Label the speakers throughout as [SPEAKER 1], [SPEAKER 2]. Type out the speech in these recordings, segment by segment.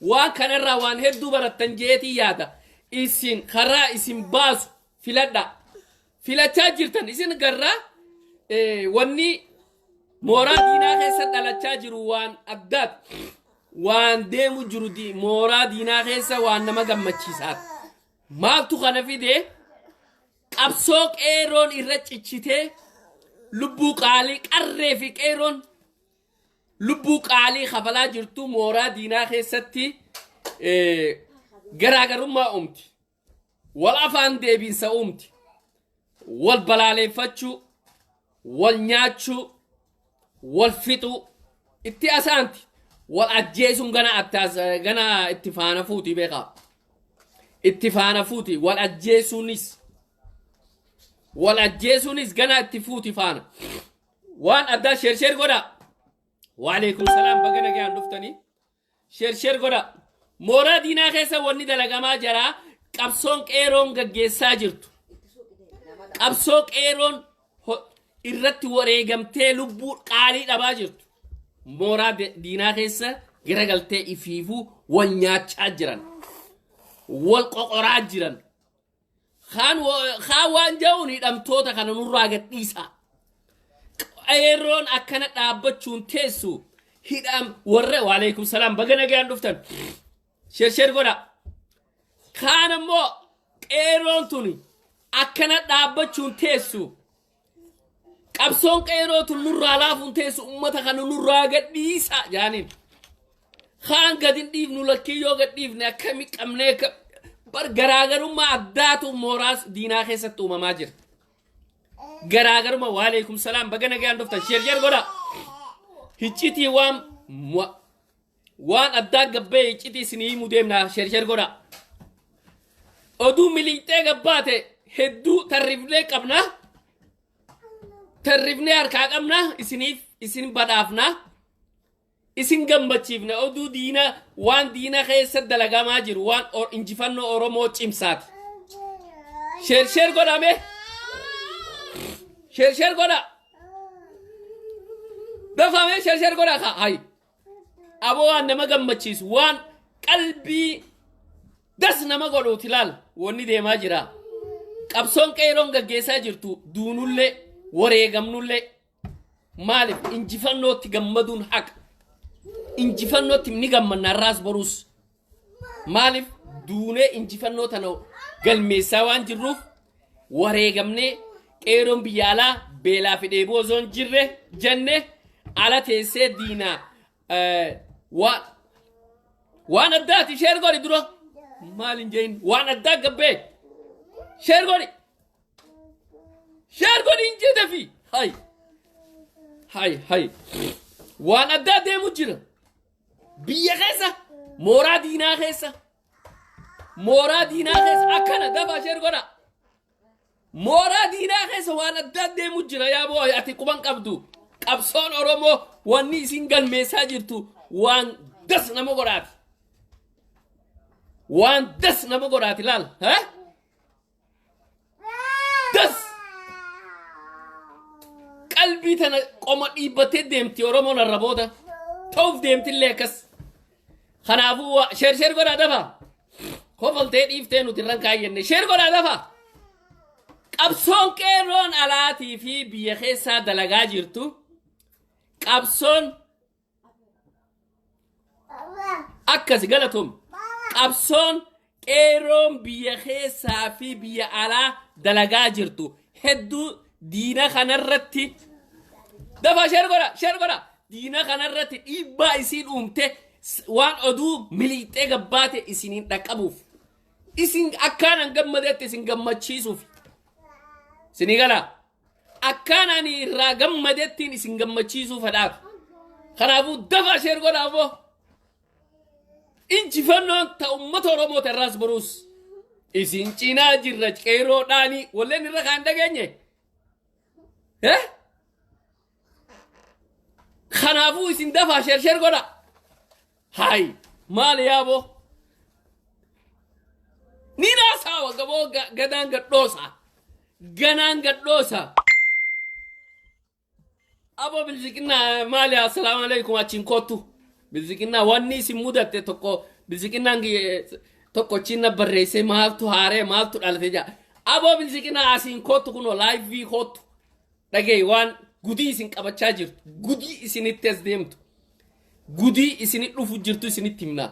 [SPEAKER 1] waan kanarraa waan hedduu barattan jeetii yaada isin karaa isin baasu filadha filachaa jirtan isin garraa wanni mooraa diinaa keessa dhalachaa jiru waan addaat waan deemu jiru mooraa diinaa keessa waan nama gammachiisaat maaltu kana fide qabsoo qeeroon irra ciccitee lubbuu qaalii qarree fi qeeroon lubbuu qaalii kafalaa jirtu mooraa diinaa keessatti garaagarummaa uumti wal afaan deebiinsa uumti wal balaaleeffachuu wal nyaachuu wal fixuu itti asaanti wal ajjeesuun gana itti faana fuuti beekaa itti faana fuuti wal ajjeesuunis gana itti fuuti faana waan addaa sheer godha وعليكم السلام بقنا جان دفتني شير قرا مورا دينا خيسا وني دلقما جرا قبصون ايرون قجيسا جرتو قبصون ايرون irratti wareegamtee lubbuu qaalii dhabaa jirtu mooraa diinaa keessa garagaltee ifiifuu wal nyaachaa jiran wal qoqoraa jiran kaan waan ja'uun hidhamtoota kana nurraa gadhiisaa qeeroon akkana dhaabbachuun teessu hidham warra waalaikum salaam bagana gaan dhuftan sheer godha kaan ammoo qeeroon tuni akkana dhaabbachuun teessu qabsoon qeerootu nurraa laafuun teessu ummata kana nurraa gadhiisa jaaniin kaan gadin dhiifnu lakkiyyoo gadhiifne akkami qabnee bar garaagarummaa addaatu mooraas diinaa keessatti uumamaa jira garaagarummaa waalaikum salaam bagana gaan dhuftan sheer godha hiccitii waan addaa gabbee hiccitii isinii mudeemna sheer godha oduu miliixee gabbaate hedduu tarriflee qabna tarrifnee harkaa qabna isin badhaafna isin gammachiifna oduu diina waan diina keessa dalagamaa jiru waan injifannoo oromoo cimsaati sheer godhame sheer godha dafame sheer godha hay abo waan nama gammachiisu waan qalbii das nama godhuuti laal wanni deemaa jira qabsoon qeeroon gaggeessaa jirtu duunullee wareegamnullee maalif injifannootti gammaduun haqa injifannootti ni gammanna raas boruus maalif duunee injifannoo tana galmeessaa waan jirruuf wareegamnee qeeroon biyya alaa beelaa fi dheebuu osoo hin jirre jenne ala teessee diinaa waan addaati sheer godhi dura maalin jein waan addaa gabbee sheer godhi injite fi hay waan addaa deemu jira biyya keessa mooraa diinaa keessa akkana dafa sheer godha mooraa diinaa keessa waan addaa deemu jira yaa boo ati quban qabdu qabsoon oromoo wanni isin galmeessaa jirtu waan das nama godhaati laal das qalbii tana qoma dhiibbatee deemti oromoon arraboota ta'uuf deemtillee akkas kanaafuu sheer godhaa dafa kofaltee dhiiftee nuti irraan kaayyenne sheer godhaa dafa qabsoon qeerroon alaatii fi biyya keessaa dalagaa jirtu qabsoon akkas galatoom qabsoon qeerroon biyya keessaa fi biyya alaa dalagaa jirtu hedduu diina kanarratti dafa sheer godha diina kanarratti dhiibbaa isiin uumte waan oduu miliixee gabbaate isiniin dhaqqabuuf isin akkaanan gammadeetti isin gammachiisuuf isinii gala akkaanaan irraa gammadeettiin isin gammachiisuuf hadhaaf kanaafuu dafa sheer godhaafoo injifannoon ta ummata oromoo irraas boruus isin cinaa jirra qeeroodhaanii walleen irra kaan dhageenye kanaafuu isin dafaa sheer godha hay maal yaabo ni naasawa gaboo ganaan gadhoosa abo bilziqina maali assalamu alaikum achin kottu bilziqinaa wanni si mudatte tokko bilziqinaan tokko chinna barreesse maaltu haaree maaltu dhalate jaa aboo bilziqinaa asiin kootu kunoo laayivii kootu dhagee waan gudii isin qabachaa jirtu gudii isinitti as deemtu gudii isinit dhufu jirtu isinitti himnaa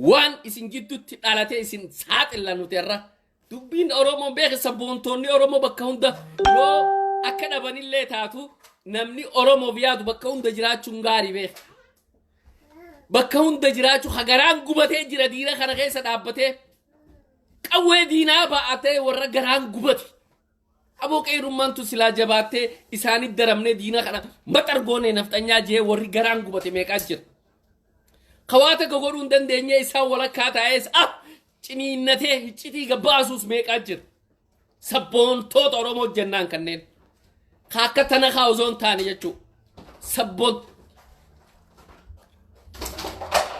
[SPEAKER 1] waan isin gidduutti dhalatee isin saaxilla nuti irra dubbiin oromoon beeke sabboontoonni oromoo bakka hunda yoo akka dhabanillee taatu namni oromoof yaadu bakka hunda jiraachuun gaarii beeke bakka hunda jiraachuu hagaraan gubatee jira diina kana keessa dhaabbatee qawwee diinaa ba'atee warra garaan gubate aboo qeerummaantu silaa jabaattee isaanit daramnee diina kana maxargoonee nafxanyaa jee warri garaan gubate meeqaa jira kawaata godhuun dandeenye isaan walakkaa taa'ees ciniinnatee hiccitii gabbaasuus meeqaa jira sabboontoota oromoo jennaan kanneen akka tana kaa'uzoon taane jechuu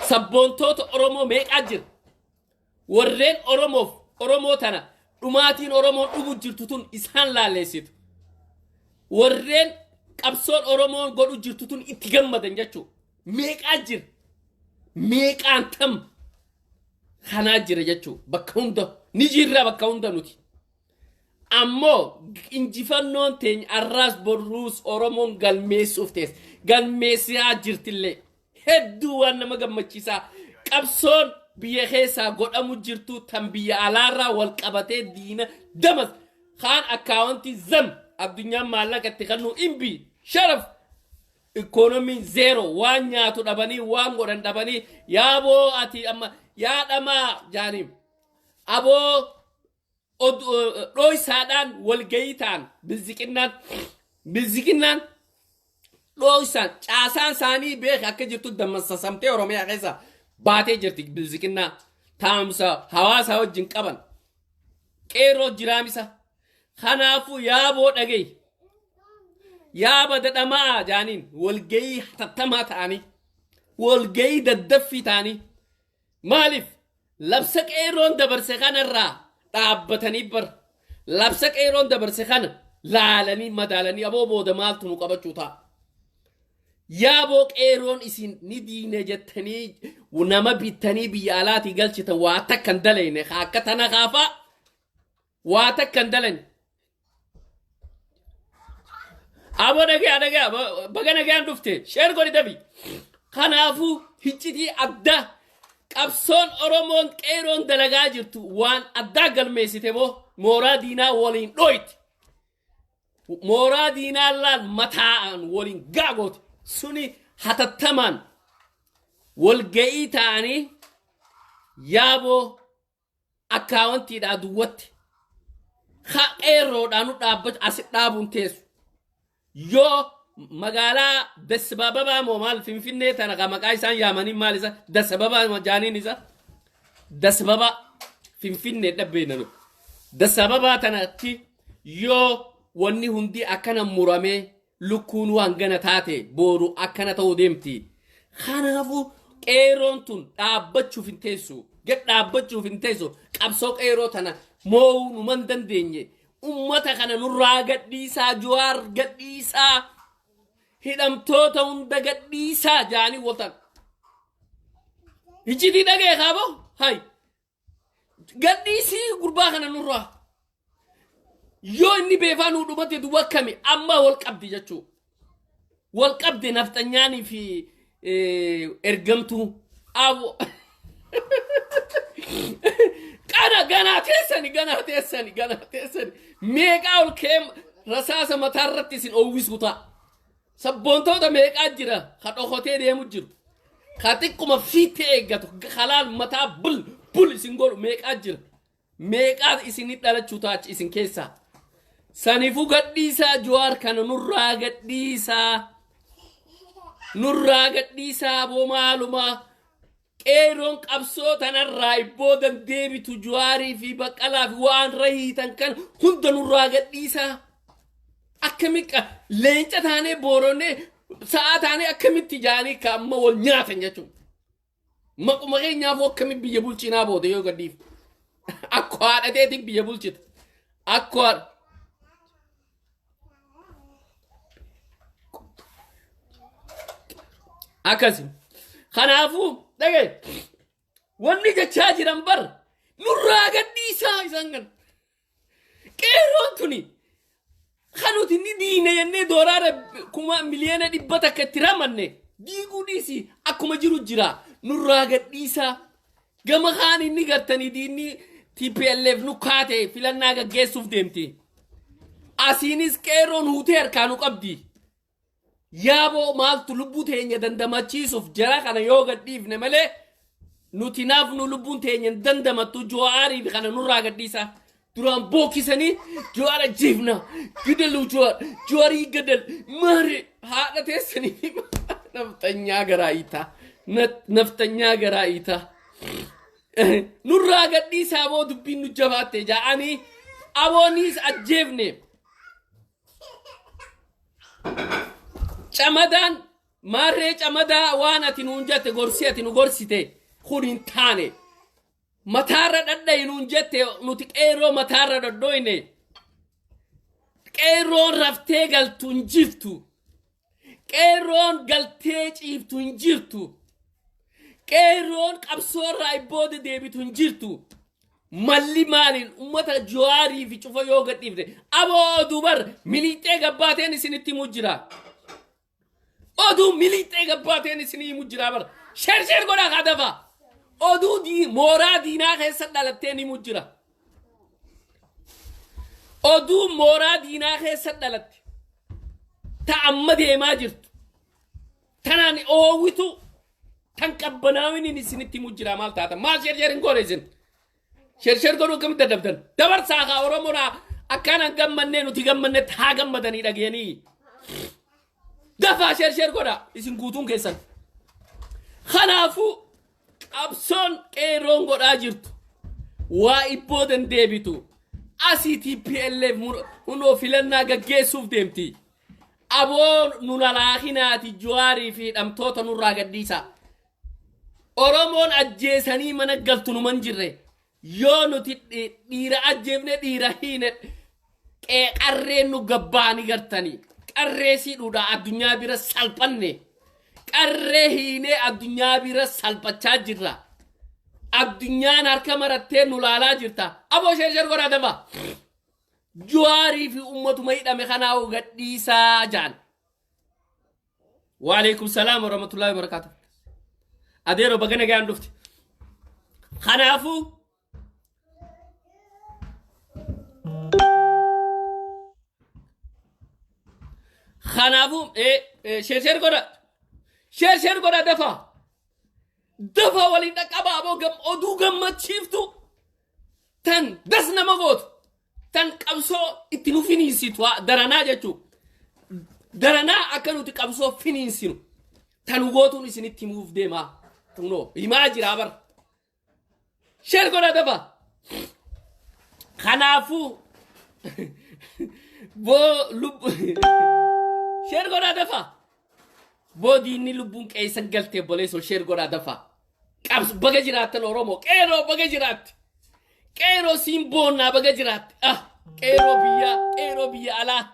[SPEAKER 1] sabboontoota oromoo meeqaa jira warreen oromoo tana dhumaatiin oromoon dhugu jirtu tun isaan laalleessitu warreen qabsoon oromoon godhu jirtu tun itti gammadan jechuu meeqaa jira meeqaan tam kanaa jira jechuu bakka hunda ni jirra bakka hunda nuti ammoo injifannoon teenya arraas borruus oromoon galmeessuuf tees galmeessaa jirtillee hedduu waan nama gammachiisaa qabsoon biyya keessaa godhamu jirtu tan biyya alaarraa wal qabatee diina damas kaan akkaawuntii zam addunyaan maallaqa itti kennu imbi sharaf ikoonomiin zeero waan nyaatu dhabanii waan godhan dhabanii yaaboo ati amma yaadhamaa jaaniim aboo dhoysaadhaan walgayii ta'an bilziqinnaan dhoysaan caasaan isaanii beeke akka jirtu dammaqsamtee oromiyaa keessa baatee jirti bilziqinnaa taa'umsa hawaasaa wajjin qaban qeerroo jiraamisa kanaafuu yaaboo dhagee yaaba dadhamaa jaaniin walgayii hatattamaa ta'anii walgayii daddaffii ta'anii maaliif labsa qeerroon dabarse kanarraa dhaabbatanii bar labsa qeerroon dabarse kana laalanii madaalanii aboo booda maaltu nu qabachuu ta'a yaaboo qeerroon isin ni diine jettanii nama bittanii biyya alaatii galchitan waa takkan dalayne akka tana kaafaa waa takkan dalayne aboo dhagaa baga nagaan dhufte sheer godhi dabi kanaafuu hiccitii addaa qabsoon oromoon qeerroon dalagaa jirtu waan addaa galmeessite moo mooraa diinaa waliin dhoyti mooraa diinaa laal mataa'an waliin gaagooti suni hatattamaan walga'ii ta'anii yaaboo akkaawuntiidhaa duwwatti qeerroodhaanu dhaabbatu asit dhaabuun teessu yoo magaalaa dasbababaa moo maal finfinnee tana ka maqaa isaan yaamanii maal isa dasbabaa jaaniin isa dasbaba finfinnee dhabbeenanu dasbabaa tanatti yoo wanni hundi akkana muramee lukkuun waan gana taate booru akkana ta'uu deemti kanaafuu qeerroon tun dhaabbachuuf hin teessu gad dhaabbachuuf hin teessu qabsoo qeerroo tana mo'uu numan dandeenye ummata kana nurraa gadhiisaa Jawaar gadhiisaa hidhamtoota hunda gadhiisaa jaanii waltan hiccitii dhagee kaabo hay gadhiisii gurbaa kana nurraa yoo inni beefaa nuu dhumate duwwa akkami amma wal qabdi jechuu wal qabdi nafxanyaanii fi ergamtuu abo ganaa teessani meeqaa ol keem rasaasa mataa irratti isin oowwisku ta'a sabboontoota meeqaa jira ka dhokotee deemu jiru ka xiqquma fiittee eeggatu halaal mataa bul isin godhu meeqaa jira meeqaa isinit dhalachuu taachi isin keessaa saniifuu gadhiisaa Jawaar kana nurraa gadhiisaa boo maalumaa qeerroon qabsoo tanarraa ibboodan deebitu Jawaarii fi Baqqalaa fi waan rahiitan kan hunda nurraa gadhiisaa akkamitti leenca taanee booronnee sa'a taanee akkamitti jaanii ka amma wal nyaatan jechuudha maquma keenyaafuu akkamitti biyya bulchinaa booda yoo gadhiif akka haadhateetiin biyya bulchita akka akkasi Kanaafuu dhagee wanni jechaa jiran bar nurraa gadhiisaa isaan kan qeerroon tuni kanuti ni diine jennee doolaara kuma miliyoona 100 akka itti ramanne diiguu dhiisi akkuma jiru jira nurraa gadhiisaa gama kaan inni gartanii diinni TPLF nu kaate filannaa gaggeessuuf deemti asiinis qeerroon huutee harkaanu qabdi yaaboo maaltu lubbuu teenya dandamachiisuuf jara kana yoo gadhiifne malee nuti naaf nu lubbuun teenya dandamattu Jawaarii fi kana nurraa gadhiisaa duraan bookisanii Jawaara jiifna gidalu Jawaarii gadal maari haadha teessanii naftanyaa garaa itaa nurraa gadhiisaa boo dubbiin nu jabaatte ja'anii abooniis ajjeefne Camadan marre camada waan ati nuun jette gorsi ati nu gorsite kun hin taane mataarra dhadhayi nuun jette nuti qeerroo mataarra dhodhoyne qeerroon raftee galtu hin jirtu qeerroon galtee ciiftu hin jirtu qeerroon qabsoorraa ibboode deebitu hin jirtu malli maalin ummata Jawaarii fi cufa yoo gadhiifne aboo dubar miliixee gabbaateen isinitti mujjira Odu milite gabbateen isinii mujjira bar sher goda khadafa odu di mora dina khessa dalatte ni mujjira odu mora dina khessa dalatte ta'ammade ma jirtu tanani owitu tan qabbanawini ni isiniti mujjira mal tata mal sher ngorezin sher godu kam dadabdan dabar saha oromona akana gammanne nuti gammanne ta gammadani dhageni دفع شر قدا اسم قوتون كيسان خنافو أبسون كيرون قدا جرت وإبودن ديبتو أسي TPLF منو فيلنا جيسوف ديمتي أبون نولالاخيناتي Jawaarii في أمتوتا نورا قديسا أرمون أجيساني من قلتنو من جره يونو تيرا أجيبنا تيرا هينت قررنو قباني قرتاني qarreesii dhuudha addunyaa bira salphanne qarree hiinee addunyaa bira salphachaa jirra addunyaan harka marattee nu laalaa jirta aboo sher goraa dafa Jawaarii fi ummatuma hidhame kanaa gadhiisaa jaan waalaikum salaam wa rahmatullahi wa barakatuh adeero bagana gaan dhufti kanaafuu خنابو شير قرا دفا ولي نقبا ابو گم ادو گم مچيفتو تن دسنا مغوت تن قبسو اتنو فينيسي توا درنا جچو درنا اكنو تقبسو فينيسينو تن غوتو نسني تيموف ديما تنو يماجي رابر شير قرا دفا خنافو بو لب شير غورا دفا بودي ني لبون كيسن غلتي بوليسو شير غورا دفا قبس بغجرات الاورومو كيرو بغجرات كيرو سيمبونا بغجرات كيرو بيا على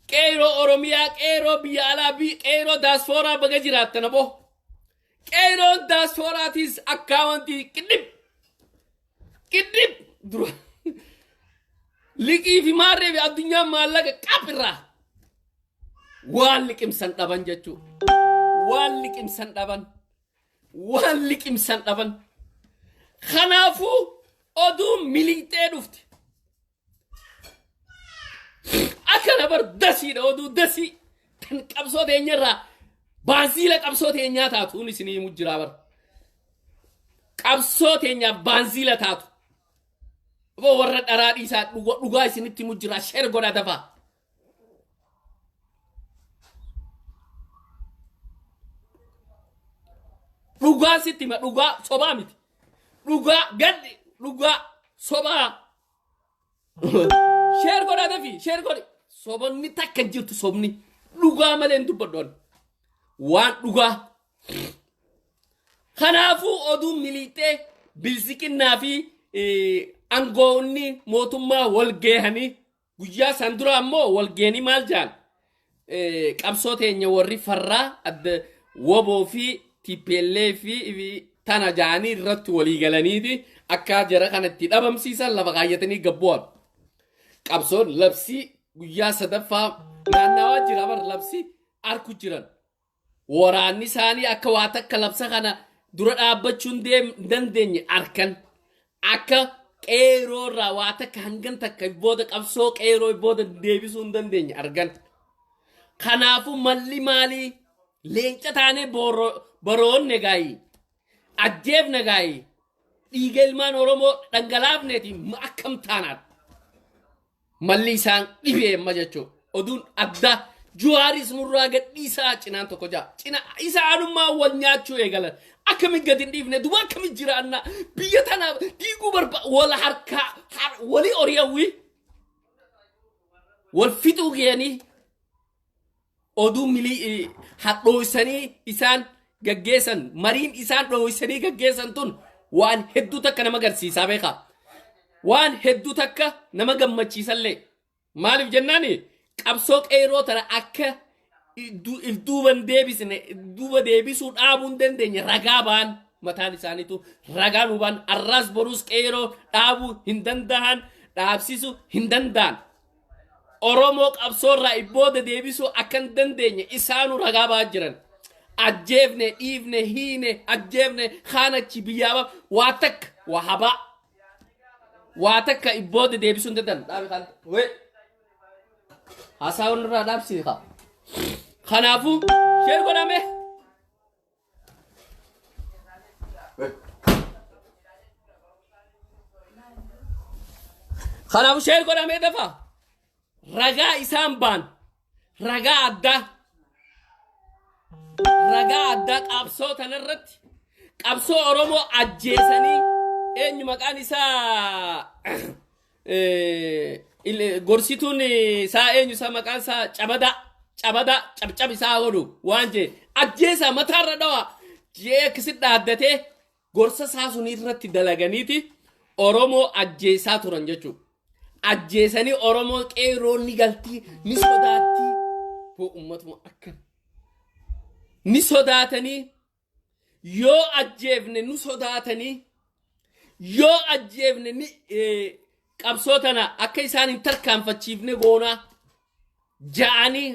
[SPEAKER 1] كيرو اوروميا كيرو بيا على بي كيرو داسفورا بغجرات نبو كيرو داسفوراتيس اكاونتي كدب درو لقي في ماري في الدنيا مالك كابرا والك امسان دبان جچو والك امسان دبان خنافو ادو ميليتي دفت اكن بر دسي ادو دسي تن قبسو دينيرا بانزيلا قبسو تينيا تاتو نسني مجرا بر قبسو تينيا بانزيلا تاتو بو ورد ارادي سات دوغا سنتي مجرا شير غودا دفا دوغا سيتي ما دوغا صوبا ميت دوغا غد دوغا صوبا شير غودا دفي شير غودي صوبن ني تاكنجيرتو صوبني دوغا مالين دوبدون وان دوغا خنافو اودو ميليتي بلسكنا في angoni motumma walgehani guyya sandura ammo walgeni maljal qabsote nya warri farra ad woboo fi tipeellee fi tana jaanii irratti walii galaniiti akka jara kanatti dhabamsiisan lafa kaayyatanii gabbu'an. Qabsoon labsii guyyaa sadaffaa naannawaa jira bar labsii arku jiran. Waraanni isaanii akka waa takka labsa kana dura dhaabbachuun dandeenye arkan. Akka qeeroo irraa waa takka hangan takka booda qabsoo qeeroo booda deebisuu hin dandeenye argan. Kanaafuu malli maalii leenca taanee baroonne gaayii ajjeefne gaayii dhiiga ilmaan Oromoo dhangalaafneeti akkam taanaat malli isaan dhibee amma jechuudha. Oduun addaa Juwaaris murraa gadhiisaa cinaan tokko jaa cina isaanummaa wal nyaachuu eegalan akkamiin gadi hin dhiifne duba akkamiin jiraanna biyya tana diiguu wal harkaa walii oriyawii wal fixuu geenii oduu milii hadhooysanii isaan gaggeessan mariin isaan dhooysanii gaggeessan tun waan hedduu takka nama agarsiisaa beekaa waan hedduu takka nama gammachiisallee maaliif jennaani qabsoo qeeroo tana akka duuban deebisne duuba deebisuu dhaabuu hin dandeenye ragaa ba'an mataan isaaniitu ragaa nu ba'an arraas boruus qeeroo dhaabuu hin danda'an dhaabsisuu hin danda'an. Oromoo qabsoorraa ibbooda deebisuu akka hin dandeenye isaanu ragaa ba'aa jiran. Ajjeefne dhiifne hiine ajjeefne kaanachi biyyaaba waa takka waa habaa waa takka ibbooda deebisuu hin danda'an. Dhaabi kan wee hasaawwan irraa dhaabsii kaa. Kanaafuu sheer godhame. Kanaafuu sheer godhame dafa. Ragaa isaan baan ragaa addaa qabsoo tanarratti qabsoo Oromoo ajjeesanii eenyu maqaan isaa gorsituun isaa eenyu isaa maqaan isaa cabcab isaa godhu waan jee ajjeesa mataarra dhawa jee akkasit dhaaddatee gorsa isaa sun irratti dalaganiiti Oromoo ajjeesaa turan jechuudha. Ajjeesanii Oromoo qeeroo ni galtii ni sodaattii boo ummatuma akka ni sodaatanii yoo ajjeefne nu sodaatanii yoo ajjeefne ni qabsoo tana akka isaan hin tarkaanfachiifne goonaa ja'anii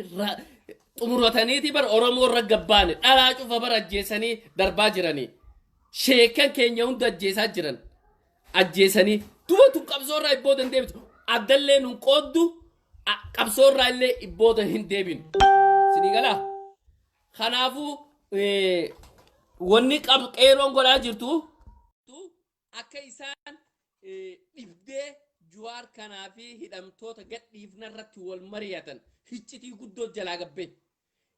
[SPEAKER 1] xumurataniiti bar Oromoo irra gabbaane dhalaa cufa bar ajjeesanii darbaa jiranii sheekan keenya hunda ajjeesaa jiran ajjeesanii dubatu qabsoo irraa ibbooda hin deebitu. Addallee nun qooddu qabsoo irraa illee ibbooda hin deebinu. Sinii galaa? Kanaafuu wanni qeeroon godhaa jirtu akka isaan dhibdee Juwaar kanaa fi hidhamtoota gadhiifna irratti wal mari'atan hiccitii guddoo jalaa gabbee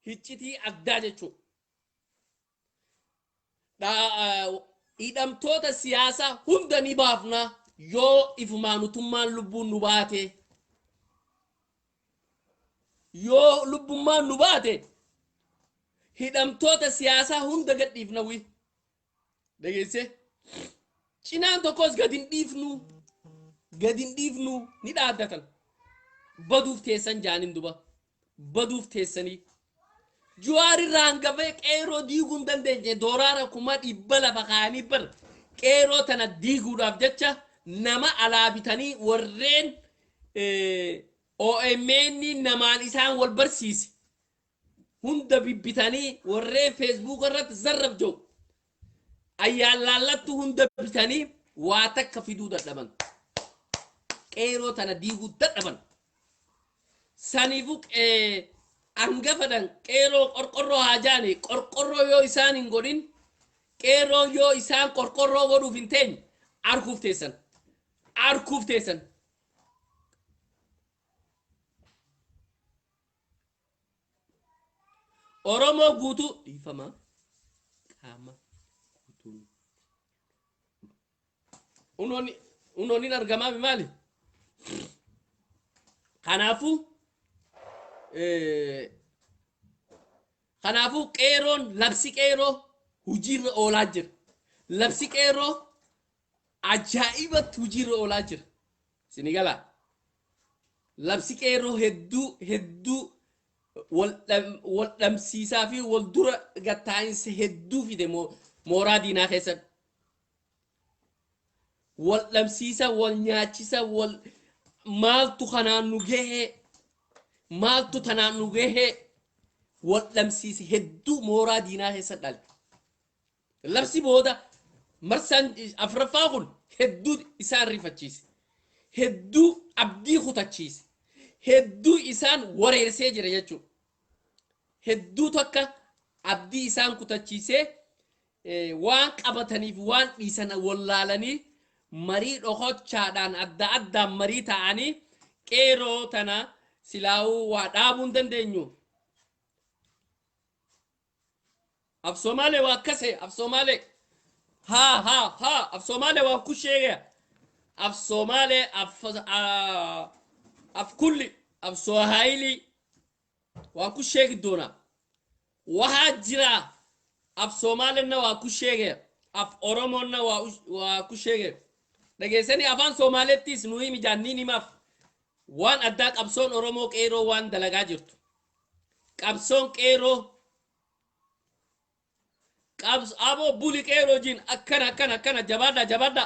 [SPEAKER 1] hiccitii addaa jechuudha. Hidhamtoota siyaasaa hunda ni baafnaa. Yoo ifumaanutummaan lubbuun nu baate yoo lubbummaan nu baate hidhamtoota siyaasaa hunda gadhiifna wi dhageesse cinaan tokkos gadin dhiifnu ni dhaaddatan baduuf teessan jaanin duba baduuf teessanii Juwaarirraa hangafee qeeroo diiguu hin dandeenye dooraara kuma 100 lafa kaanii bar qeeroo tana diiguudhaaf jecha nama alaabitanii warreen OMN namaan isaan wal barsiise hunda bibbitanii warreen Facebook irratti zarrab jiru ayyaan laallattu hunda bitanii waa takka fiduu dadhaban qeeroo tana diiguu dadhaban saniifuu angafadan qeeroo qorqorroo haajaani qorqorroo yoo isaan hin godhin qeeroo yoo isaan qorqorroo godhuuf hin teenye arkuuf teessan Oromoo guutuu dhiifama qaama guutuu unoonni argamaa maali kanaafuu qeeroon labsi qeeroo hujiirra oolaa jira labsi qeeroo ajaa'ibatti hujiirra oolaa jira sinigala labsi qeeroo hedduu wal dhamsiisaa fi wal dura gattaa'insa hedduu fide mooraa diinaa keessatti. Wal dhamsiisa, wal nyaachisa, wal maaltu kanaan nu gahee, maaltu tanaan nu gahee wal dhamsiisa hedduu mooraa diinaa keessa dhale. Labsi booda marsaan afraffaa kun hedduu isaan rifachiise. Hedduu abdii kutachiise. Hedduu isaan wareersee jira jechuudha. Hedduu takka abdii isaan kutachiisee waan qabataniif waan dhiisan wallaalanii marii dhokochaadhaan adda addaan marii ta'anii qeeroo tana silaawuu waa dhaabuu hin dandeenyu. Af Somaalee waa akkasee af Somaalee af Somaalee waa kusheega af Somaalee af kulli af Swahili waa kusheegi doona waa jira af Somaalee na waa kusheega af Oromoo na waa kusheega dhageessanii afaan Somaaleettis nuyi mijaanniin himaaf waan addaa qabsoon Oromoo qeeroo waan dalagaa jirtu qabsoon qeeroo qabs abo buli qeeroo jin akkana jabaadha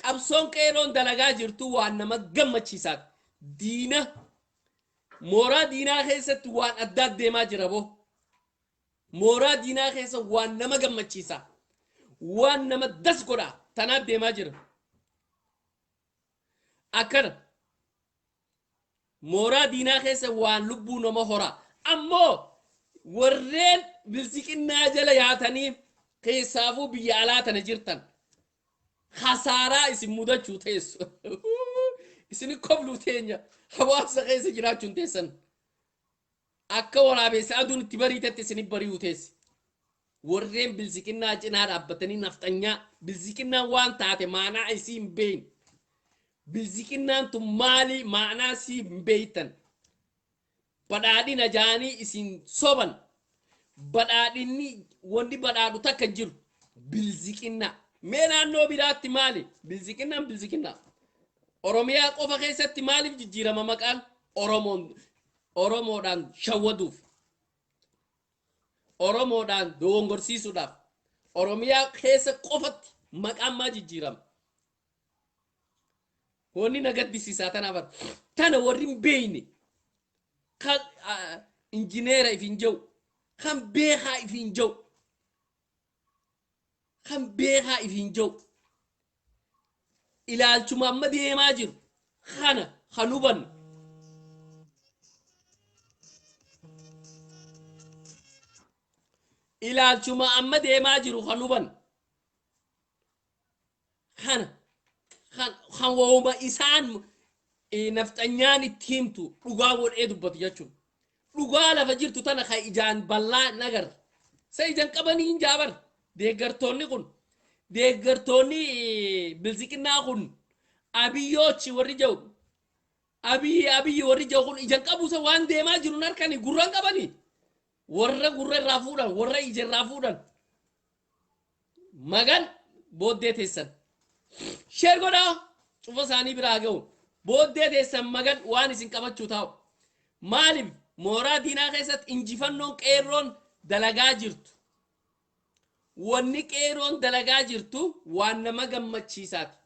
[SPEAKER 1] qabsoon qeeroon dalagaa jirtu waan nama gammachiisaa diina mooraa diinaa keessatti waan addaa deemaa jira boo mooraa diinaa keessa waan nama gammachiisaa waan nama das godha tanaa deemaa jira akkana mooraa diinaa keessa waan lubbuu nama horaa ammoo warreen bilsiqinnaa jala yaatanii keessaafuu biyya alaa tana jirtan khasaaraa isin mudachuu teessu isin kobluu teenya hawaasa keessa jiraachuun teessan akka waraabessa aduun itti bariitetti isin bari'uu teessi warreen bilsiqinnaa cinaa dhaabbatanii nafxanyaa bilsiqinnaan waan taate maanaa isii hin beeyin bilsiqinnaan tun maali maanaa isii hin beeytan badhaadhina jaanii isin soban badhaadhinni wanni badhaadhu takka jiru bilsiqinnaa mee naannoo biraatti maali bilsiqinnaa Oromiyaa qofa keessatti maaliif jijjiirama maqaan Oromoodhaan shawwaduuf Oromoodhaan dogongorsiisuudhaaf Oromiyaa keessa qofatti maqaan maa jijjiirama wanni na gaddisiisaa tanaaf tana warri hin beeyne kan injineera ifin jiru kan beekaa ifin jiru ilaalchuma amma deemaa jiru kana kan hubannu ilaalchuma amma deemaa jiru kan hubannu kan wooma isaan nafxanyaan itti himtu dhugaa godhee dubbatu jechuudha dhugaa lafa jirtu tana kan ijaan bal'aa nagar sa ijaan qabanii hin jaabar deeggartoonni kun deeggartoonni bilsiqinnaa kun abiyyoochi warri jiru abiyyi warri jiru kun ijaan qabuusa waan deemaa jiru harkanii gurraan qabanii warra gurra irraa fuudhan warra ija irraa fuudhan magan booddee teessan sheer godhaa cufa isaanii biraa ga'u booddee teessan magan waan isin qabachuu taa'u maaliif mooraa diinaa keessatti injifannoon qeerroon dalagaa jirtu wanni qeerroon dalagaa jirtu waan nama gammachiisaati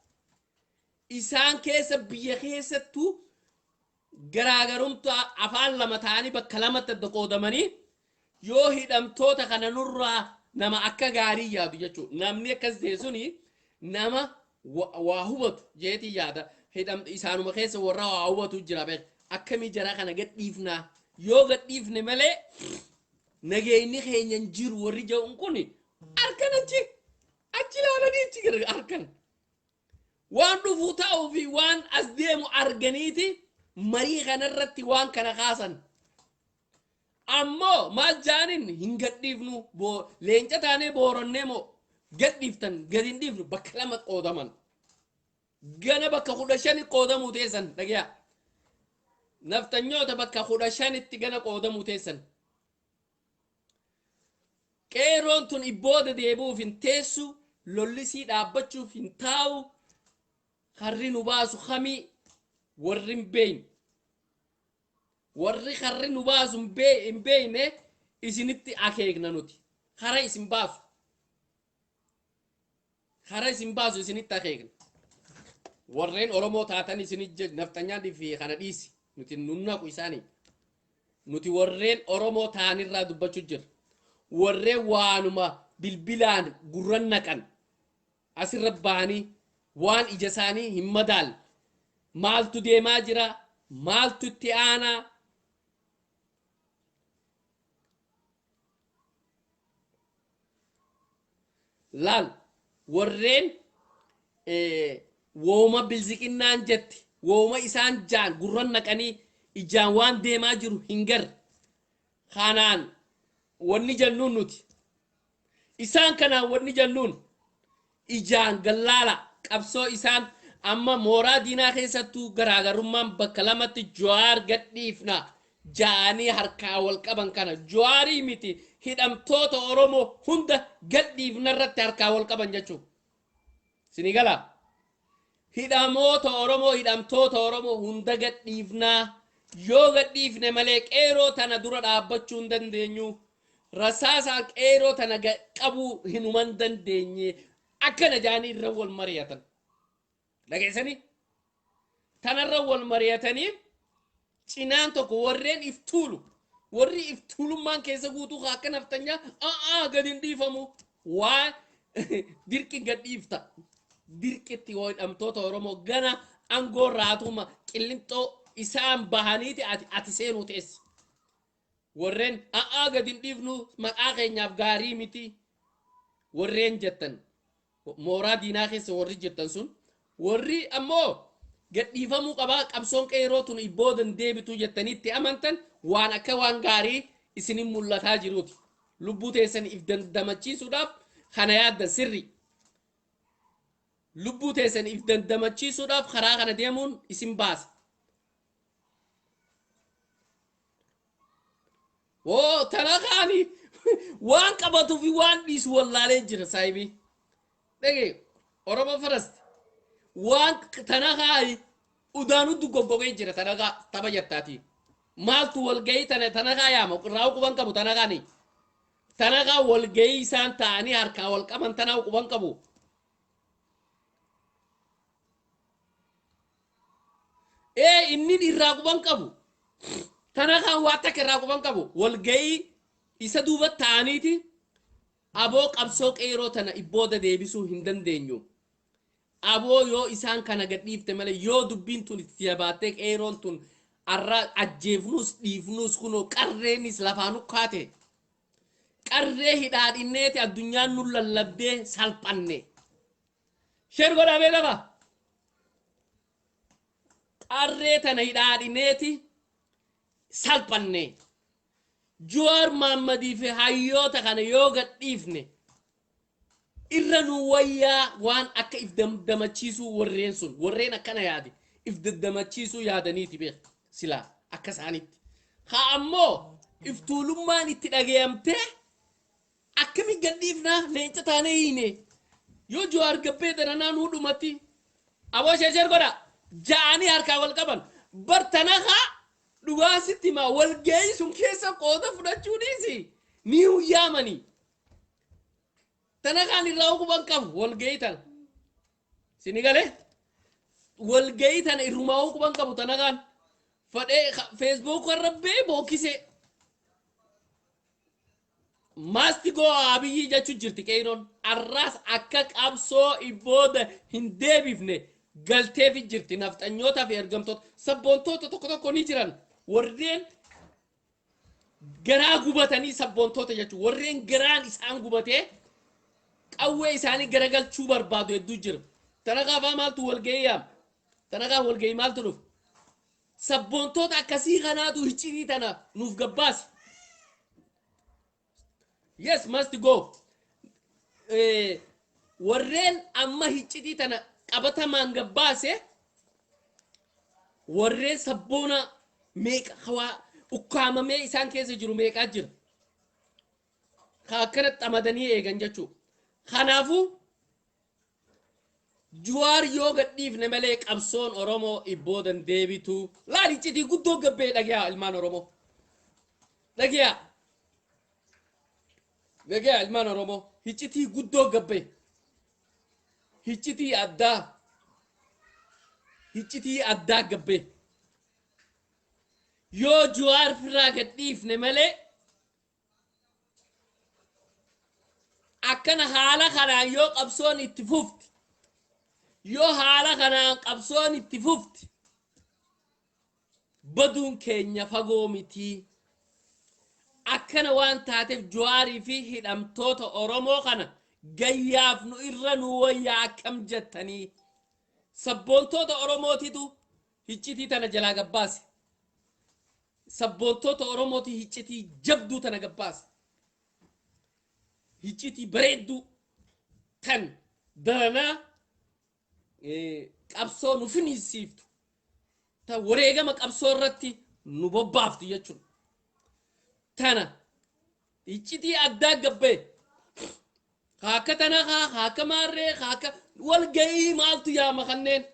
[SPEAKER 1] isaan keessa biyya keessattuu garaagarumtaa afaan lama ta'anii bakka lamatti adda qoodamanii yoo hidhamtoota kana nurraa nama akka gaarii yaadu jechuudha namni akkas ta'e suni nama waa hubatu jeetii yaada isaanuma keessa warra waa hubatu jira beek akkamii jara kana gadhiifnaa yoo gadhiifne malee nageenyi keenyan jiru warri ja'uun kun harkan achi ilaalanii achi harkan waan dhufuu ta'uu fi waan as deemu arganiiti marii kanarratti waan kana kaasan ammoo maal jaanin hin gadhiifnu leenca taanee booronnee moo gadhiiftan gad hin dhiifnu bakka lama qoodaman gana bakka 15 qoodamuu teessan dhagaa naftanyoota bakka 15tti gana qoodamuu teessan qeerroon tun ibbooda deebuuf hin teessu lollisii dhaabbachuuf hin taa'u harri nu baasu kamii warri hin beeyin warri karri nu baasu hin beeyne isinitti akeekna nuti kara isin baasu isinitti akeekna warreen oromoo taatan isinit naftanyaa fi kana dhiisi nuti nunnaku isaanii nuti warreen oromoo ta'anirraa dubbachuu jira warreen waanuma bilbilaan gurran naqan asirra bahanii waan ija isaanii hin madaal maaltu deemaa jira maaltu itti aanaa laal warreen wooma bilziqinnaan jetti wooma isaan jaan gurran naqanii ijaan waan deemaa jiru hin gar kanaan wanni jannuun nuti isaan kanaan wanni jannuun ijaan gallaala qabsoo isaan amma mooraa diinaa keessattuu garaagarummaan bakka lamatti Jawaar gadhiifna jaanii harkaa wal qaban kana Jawaarii miti hidhamtoota oromoo hunda gadhiifna irratti harkaa wal qaban jechuudha sinigala hidhamtoota oromoo hunda gadhiifnaa yoo gadhiifne malee qeeroo tana dura dhaabbachuu hin dandeenyu rasaasaan qeeroo tana qabuu hinuman dandeenye akkana jaanii irra wal mari'atan dhageessanii tanarra wal mari'atanii cinaan tokko warreen warri iftuulummaan keessa guutuu akka naftanyaa gadi hin dhiifamu waa dirqi gadhiifta dirqitti hidhamtoota oromoo gana angoo raatuma qillintoo isaan bahaniiti ati seenuu teessi warreen gadi hin dhiifnu maqaa keenyaaf gaarii miti warreen jettan mooraa diinaa keessa warri jettan sun warri ammoo gadhiifamuu qabaa qabsoon qeeroo tun ibboodan deebituu jettanitti amantan waan akka waan gaarii isinin mul'ataa jiruuti lubbuu teessan if dandamachiisuudhaaf kana yaaddan sirri lubbuu teessan if dandamachiisuudhaaf karaa kana deemuun isin baasa tanakaani waan qabatu fi waan dhiisu wallaalee jira saahibii dhage oromoo farasti waan tanakaani udaanu duggogogee jira tanakaa taba jettaati maaltu walgayii tanakaa yaama raa'u quban qabu tanakaani tanakaa walgayii isaan ta'anii harkaa wal qaban tanaa quban qabu inni irraa quban qabu tanakaa waa takka irraa quban qabu walgayii isa duuba ta'aniiti aboo qabsoo qeeroo tana ibbooda deebisuu hin dandeenyu aboo yoo isaan kana gadhiifte malee yoo dubbiin tun itti jabaattee qeeroon tun arra ajjeefnuus dhiifnuus kunoo qarreenis lafaanu kaate qarree hidhaadhinneeti addunyaan nu lallabdee salphanne sheer godhamee lafa qarree tana hidhaadhinneeti salphanne Jawaar Mahammadii fi hayyoota kana yoo gadhiifne irra nu wayyaa waan akka if dandamachiisuu warreen sun warreen akkana yaade if dandamachiisuu yaadaniiti beek silaa akka isaanitti haa ammoo if tuulummaan itti dhagayamte akkami gadhiifnaa leenca taanee hiine yoo Jawaar gabbee daranaa nuu dhumatti aboo sheesheer godha ja'anii harkaa wal qaban bartanakaa dhugaasitti ma walgayii sun keessa qooda fudhachuu dhiisi ni huyyaamanii tanakaan irraa quban qabu walgayii tana sini galee walgayii tana irrumaa quban qabu tanakaan fadhee Facebook warra bee bookise maastigoo abiyyi jechuu jirti qeeroon arraas akka qabsoo ibbooda hin deebifne galteefi jirti nafxanyootaa fi ergamtoota sabboontoota tokko ni jiran warreen garaa gubatanii sabboontoota jechuun warreen garaan isaan gubatee qawwee isaanii garagalchuu barbaadu hedduu jira tanakaa faa maaltu walgayii yaam tanakaa walgayii maaltu dhufu sabboontoota akkasii kanaatu hiccirii tana nuuf gabbaasi yes must go warreen amma hiccitii tana qabatamaan gabbaase warreen sabboona meeqa hawaa ukkaamamee isaan keessa jiru meeqaa jira akkanatti amadanii eegan jechuudha kanaafuu Jawaar yoo gadhiifne malee qabsoon Oromoo ibboodan deebitu. Laal iccitii guddoo gabbee dhagaa ilmaan Oromoo. Dhagaa. Dhagaa ilmaan Oromoo. Iccitii guddoo gabbee. Iccitii addaa. Iccitii addaa gabbee. Yoo Jawaar firraa gadhiifne malee akkana haala kanaan yoo qabsoon itti fufti. Yoo haala kanaan qabsoon itti fufti. Baduun keenya fagoo miti. Akkana waan taateef Jawaarii fi hidhamtoota Oromoo kana gayyaaf nu irra nu wayyaa akkam jettanii. Sabboontoota Oromootitu iccitii tana jalaa gabbaase. Sabboontoota Oromooti iccitii jabduu tana gabbaase. Iccitii bareedduu tan daranaa qabsoo nu finiisiiftu. Ta wareegama qabsoo irratti nu bobbaaftu jechuudha. Tana iccitii addaa gabbee. Haaka tana haaka maarree haaka wal ga'ii maaltu yaama kanneen.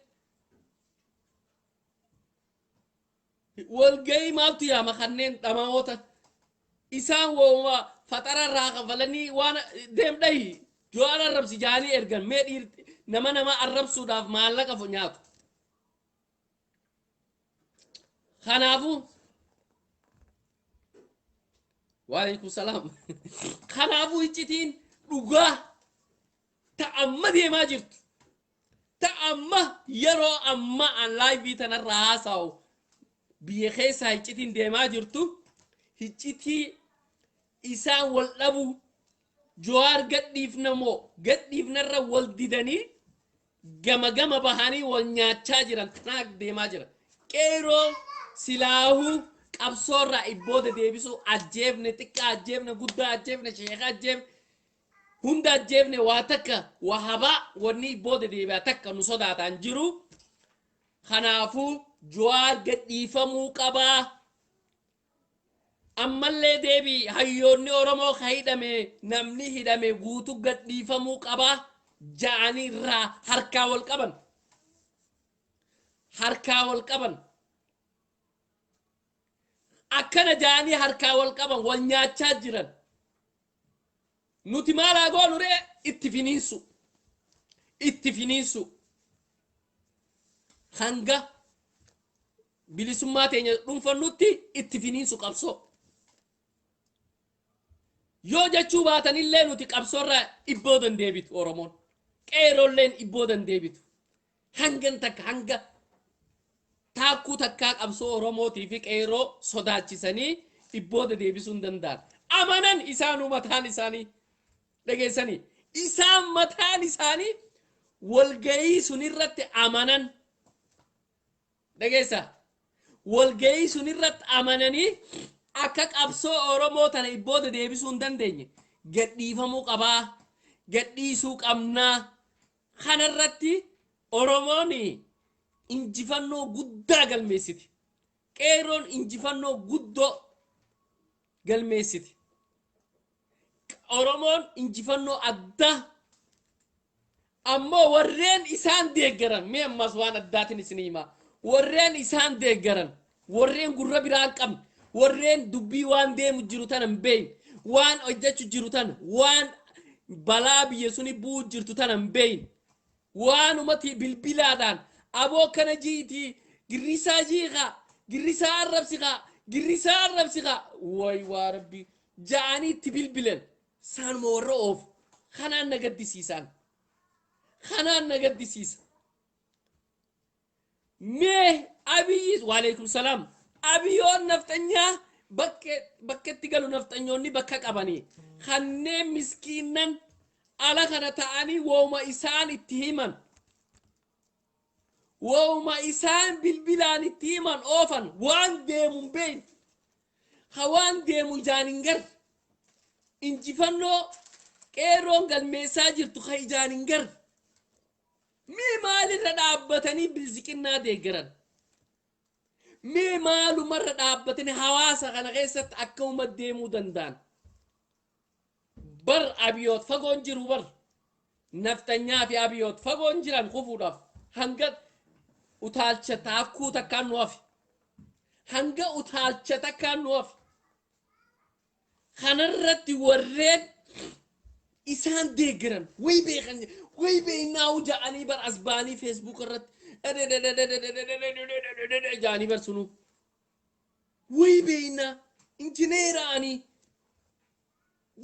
[SPEAKER 1] Wal ga'ii maaltu yaama kanneen dhamamoota. Isaan wooma fatara irraa kafalanii waan deemdhahi Jawaar arrabsi jaanii ergan mee dhiirti nama arrabsuudhaaf maallaqa nyaatu. Kanaafuu waalaikum salaam. Kanaafuu iccitiin dhugaa ta'amma deemaa jirtu. Ta'amma yeroo amma an laayivii tanarraa haasa'u biyya keessaa iccitiin deemaa jirtu. Iccitii isaan wal dhabu Jawaar gadhiifnarra wal didanii gama bahanii wal nyaachaa jiran tanaaf deemaa jira. Qeeroo silaahuu qabsoorraa ibbooda deebisuu ajjeefne xiqqaa ajjeefne guddaa ajjeefne sheeka ajjeefne hunda ajjeefne waa takka wahabaa wanni ibbooda deebi'a takka nu sodaataan jiru. Kanaafuu Jawaar gadhiifamuu qabaa. Ammallee deebii hayyoonni Oromoo hidhame namni hidhame guutuu gadhiifamuu qabaa ja'anii irraa harkaa wal qaban. Harkaa wal qaban. Akkana ja'anii harkaa wal qaban wal nyaachaa jiran. Nuti maal goonu ree itti finiinsu. Itti finiinsu. Hanga bilisummaa teenya dhuunfannutti itti finiinsu qabsoo. Yoo jechuu baatanillee nuti qabsoorraa ibboodan deebitu Oromoon. Qeerolleen ibboodan deebitu. Hangan takka hanga taakkuu takkaa qabsoo Oromootii fi qeeroo sodaachisanii ibbooda deebisuu hin danda'an. Amanan isaanuu mataan isaanii dhageessanii. Isaan mataan isaanii walga'ii sunirratti amanan. Dhageessa. Walga'ii sunirratti amananii akka qabsoo Oromoo tana ibbooda deebisuu hin dandeenye gadhiifamuu qabaa. Gadhiisuu qabnaa. Kanarratti Oromoon injifannoo guddaa galmeessiti. Qeeroon injifannoo guddoo galmeessiti. Oromoon injifannoo addaa. Ammoo warreen isaan deeggaran mee ammas waan addaatiin isin himaa. Warreen isaan deeggaran warreen gurra biraan qabne warreen dubbii waan deemu jiru tan hin beeyne waan hojjechuu jiru tan waan balaa biyya suni bu'u jirtu tan hin beeyne waan umati bilbilaadhaan aboo kana jiiti girrisaa jiiqa girrisaa arrabsiqa way waa rabbi ja'anii itti bilbilan saanuma warra oofu kanaan na gaddisiisan kanaan na gaddisiisa. Mee Abiy waalaikum salaam Abiyyoon naftanyaa bakkeetti galu naftanyoonni bakka qabanii kanneen miskiinan ala kana ta'anii wooma isaan itti himan wooma isaan bilbilaan itti himan oofan waan deemuun beeyin hawaan deemu ijaanin gar injifannoo qeerroon galmeessaa jirtu ka ijaanin gar mee maalirra dhaabbatanii bilziqinnaa deeggaran mee maalumarra dhaabbatanii hawaasa kana keessatti akka deemuu danda'an bar Abiyyoot fagoon jiru bar naftanyaa fi abiyoot fagoon jiran kufuudhaaf hanga utaalcha taakkuu takkaan nuuf hanga utaalcha takkaan nuuf kanarratti warreen isaan deeggaran way beekan way beeknaa ja'anii bar asbaanii feesbuuk irratti ja'anii bar sunu way beeknaa injineeraanii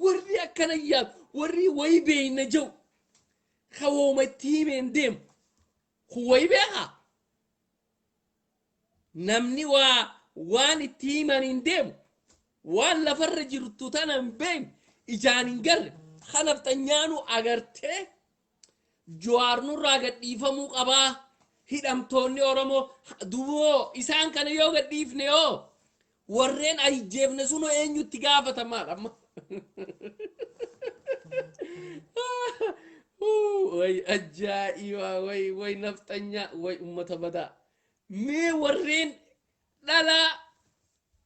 [SPEAKER 1] warri akkana yaadu warri way beekna jiru kawooma itti himeen deemu kun way beekaa namni waan itti himan hin deemu waan lafarra jirtu tana hin beekne ijaan hin garre kanaftanyaanu agartee Jawaar nurraa gadhiifamuu qabaa hidhamtoonni Oromoo duboo isaan kana yoo gadhiifne yoo warreen ajjeefne sunu eenyutti gaafatamaadha amma way ajaa'iba way naftanya way ummata badaa mee warreen dhalaa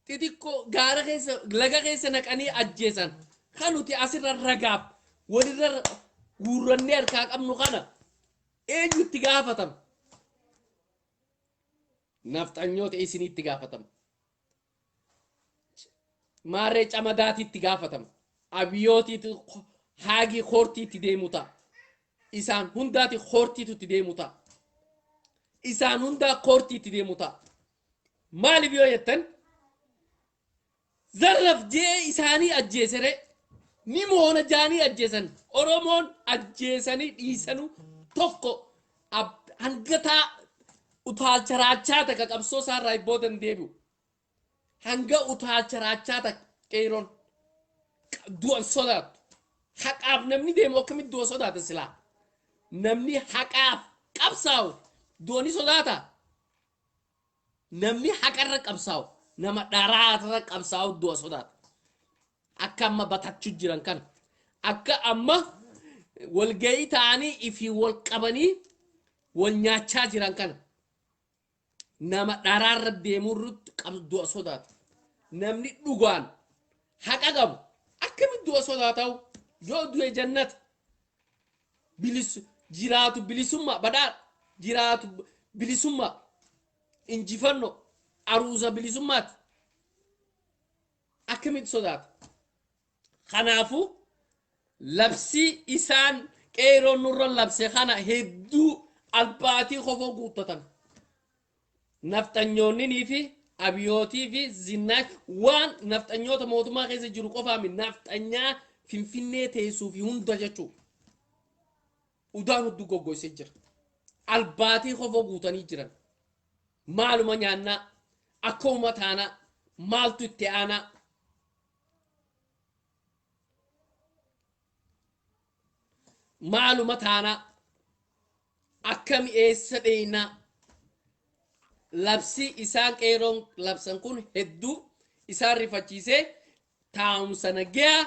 [SPEAKER 1] xixiqqoo gaara keessa laga keessa naqanii ajjeesan kanuti asirra ragaaf walirra guurrannee harkaa qabnu kana eenyutti gaafatama naftanyoota isinitti gaafatama maarree camadaatitti gaafatama abiyootiitti haagii koortiitti deemu ta'a isaan hundaati koortiitti deemu ta'a isaan hundaa koortiitti deemu ta'a maaliif yoo jettan zarraf jee isaanii ajjeesere ni moona jaanii ajjeesan Oromoon ajjeesanii dhiisanu tokko hangataa utaalcha raachaa takka qabsoo isaarraa ibboodan deebi'u hanga utaalcha raachaa takka qeeroon du'an sodaatu haqaaf namni deemu akkamitti du'a sodaata silaa namni haqaaf qabsaa'u du'ani sodaata namni haqarra qabsaa'u nama dharaarra qabsaa'u du'a sodaata akka amma batachuu jiran kan akka amma walgayii ta'anii ifi wal qabanii wal nyaachaa jiran kan nama dharaarra deemurrutti du'a sodaata namni dhugaan haqa qabu akkamitti du'a sodaataa'u yoo du'e jannata jiraatu bilisummaa badhaadha jiraatu bilisummaa injifannoo aruuza bilisummaati akkamitti sodaata kanaafu labsi isaan qeeroon nurra labse kana hedduu albaatii kofoo guuttatan naftanyoonnii fi abiyootii fi zinnaa waan naftanyoota mootummaa keessa jiru qofaami naftanyaa finfinnee teessuu fi hunda jechuu udaan hudduu goggoysee jira albaatii kofoo guutanii jiran maaluma nyaannaa akka ummataanaa maaltu itti aanaa maaluma taanaa akkami eessa dheeynaa labsi isaan qeeroon labsan kun hedduu isaan rifachiisee taa'umsa nagayaa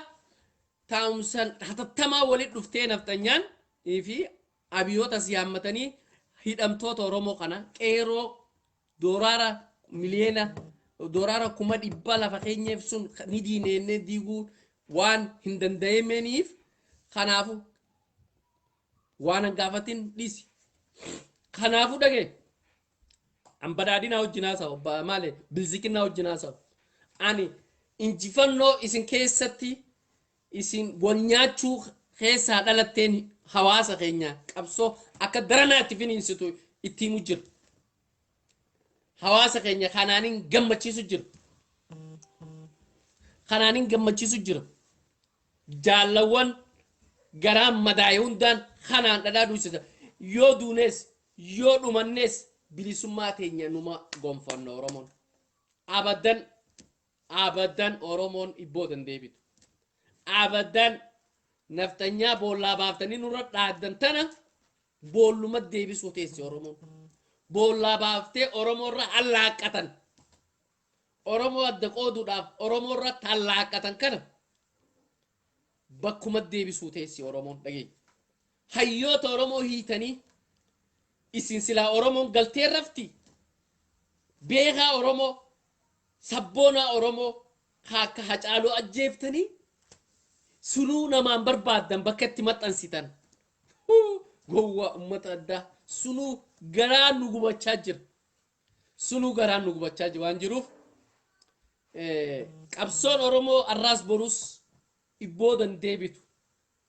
[SPEAKER 1] taa'umsa hatattamaa walit dhuftee naftanyaan fi abiyoota siyaammatanii hidhamtoota Oromoo kana qeeroo dooraara miliyeena dooraara 100,000 lafa keenyeef sun ni diineennee diiguu waan hin danda'amneef kanaafu waan gaafatin dhisi kanaafu dhage ambadaadina hojjinaasaw maale bilzikina hojjinaasaw ani injifannoo isin keessatti isin wal nyaachuu keessaa dhalatteen hawaasa keenya qabsoo akka daranaatti finiinsitu itti mujjir hawaasa keenya kanaanin gammachiisu jira kanaanin gammachiisu jira jaalawwan garaan madaa'e hundaan kanaan dhadhaa duusisa yoo duunees yoo dhumannees bilisummaa teenya numa gonfanna Oromoon abadan Oromoon ibboodan deebitu abadan naftanyaa boollaa baaftanii nurra dhaaddan tana boolluma deebisuu teessi Oromoon boollaa baaftee Oromoorra allaaqatan Oromoo adda qooduudhaaf Oromoorra allaaqatan kana bakkuma deebisuu teessi Oromoon dhageenya hayyoota Oromoo hiitanii isin silaa Oromoon galtee rafti beekaa Oromoo sabboonaa Oromoo akka Hacaaluu ajjeeftanii sunuu namaan barbaaddan bakka itti maxxansitan gowwa ummata addaa sunuu garaa nu gubachaa jira sunuu garaa nu gubachaa jira waan jiruuf qabsoon oromoo arraas borus ibboodan deebitu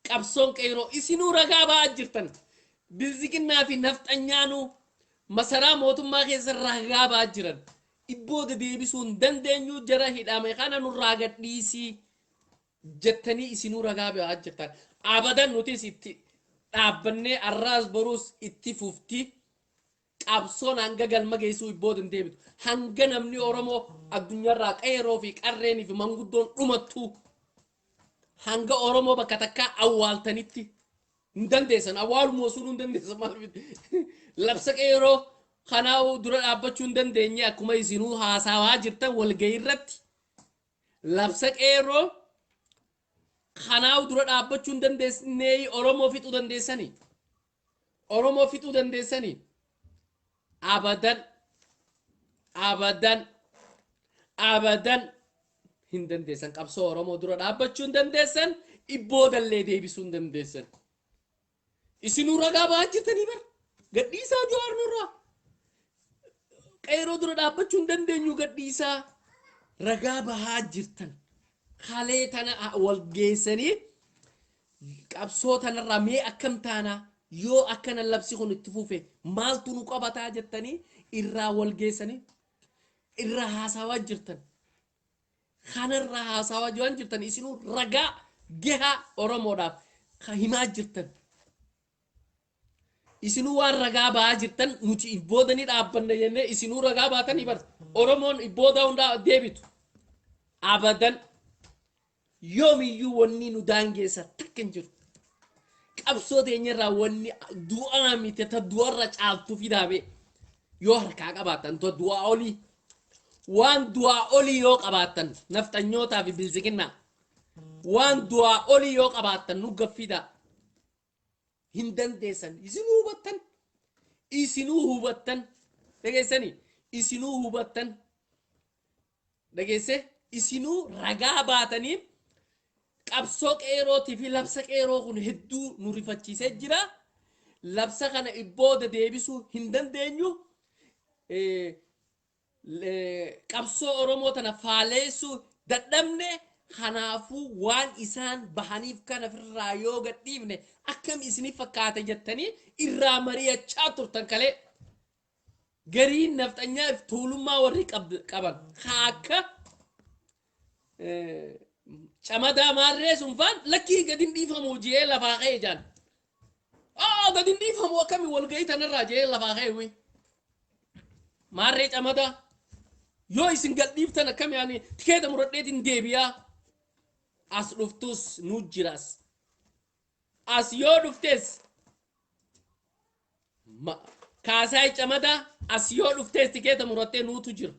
[SPEAKER 1] qabsoon qeeroo isinuu ragaa ba'aa jirtan bilziqinnaa fi nafxanyaanuu masaraa mootummaa keessa ragaa ba'aa jiran ibbooda deebisuu hin dandeenyu jara hidhame kana nurraa gadhiisii jettanii isinuu ragaa ba'aa jirtan abadan nutis itti dhaabbannee arraas borus itti fufti qabsoon hanga galma geessuu ibbooda hin deebitu hanga namni oromoo addunyaarraa qeeroo fi qarreenii fi manguddoon dhumattuu hanga oromoo bakka takkaa awwaaltanitti hin dandeessan awwaaluma osoo hin dandeessan maal labsa qeeroo kanaa dura dhaabbachuu hin dandeenye akkuma isinuu haasawaa jirtan walgahii irratti labsa qeeroo kanaa dura dhaabbachuu hin dandeesne oromoo fixuu dandeessanii oromoo fixuu dandeessanii abadan abadan abadan hin dandeessan qabsoo oromoo dura dhaabbachuu hin dandeessan ibboodallee deebisuu hin dandeessan isinuu ragaa ba'aa jirtanii bar gadhiisaa Jawaar nurraa qeeroo dura dhaabbachuu hin dandeenyu gadhiisaa ragaa ba'aa jirtan kalee tana wal geessanii qabsoo tanarraa mee akkam taanaa yoo akkana labsi kun itti fufe maaltu nu qabataa jettanii irraa wal geessanii irraa haasawaa jirtan kanarraa haasawaa jirtan isinuu ragaa gahaa oromoodhaaf himaa jirtan isinuu waan ragaa ba'aa jirtan nuti ibboodanii dhaabbanne jennee isinuu ragaa baatanii bar oromoon ibbooda hundaa deebitu abadan yoomiyyuu wanni nu daangeessa takka hin jiru qabsoo teenyarraa wanni du'aa miti ta du'arra caaltu fidaabe yoo harkaa qabaatan to du'aa olii waan du'aa olii yoo qabaatan nafxanyootaa fi bilziqinnaa waan du'aa olii yoo qabaatan nu gaffidaa hin dandeessan isinuu hubattan dhageessanii isinuu hubattan dhageesse isinuu ragaa baatanii qabsoo qeerootii fi labsa qeeroo kun hedduu nu rifachiisee jira labsa kana ibbooda deebisuu hin dandeenyu qabsoo oromoo tana faaleessuu dadhabne kanaafuu waan isaan bahaniif kana firraa yoo gadhiifne akkam isinii fakkaate jettanii irraa mari'achaa turtan kalee gariin nafxanyaa tuulummaa warri qaban akka camadaa maarree sun faan lakkii gadin dhiifamu jee lafaa ka'e jaan gadin dhiifamu akkami walgahii tanarraa jee lafaa ka'e wi maarree camadaa yoo isin gadhiiftan akkami ani tikeeta muradheetiin deebiyaa as dhuftus nu jiras as yoo dhuftes kaasaa camadaa as yoo dhuftes tikeeta muradhee nuutu jira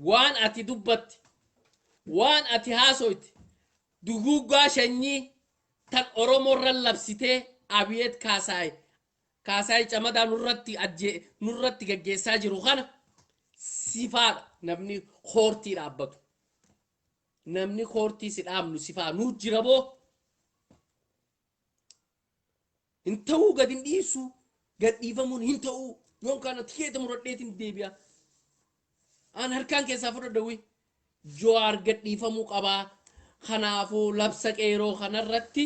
[SPEAKER 1] waan ati dubbatti waan ati haasoyti duguuggaa shanyii tan oromoorra labsitee abiyeet kaasaay camadaa nurratti gaggeessaa jiru kana sifaadha namni koortii dhaabbatu namni koortii si dhaabnu sifaa nuu jira boo hin ta'uu gad hin dhiisu gad dhiifamuun hin ta'uu yoon kana tikeeta muradheetiin deebi'a aan harkaan keessaa fudhadhawi Jawaar gad dhiifamuu qabaa kanaafuu labsa qeeroo kanarratti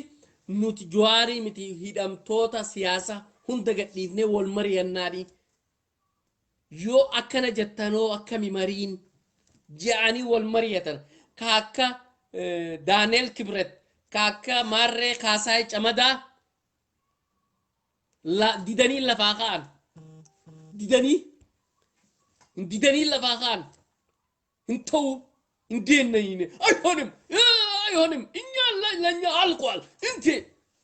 [SPEAKER 1] nuti Jawaarii miti hidhamtoota siyaasa hunda gad dhiifnee wal mari'annaadhi yoo akkana jettanoo akkami mariin je'anii wal mari'atan kaakka Daaneel Kibret kaakka Maarree Kaasaay Camadaa didanii lafaa ka'an didanii lafaa ka'an hin ta'u indeenayne ayhonim inya lanya alqal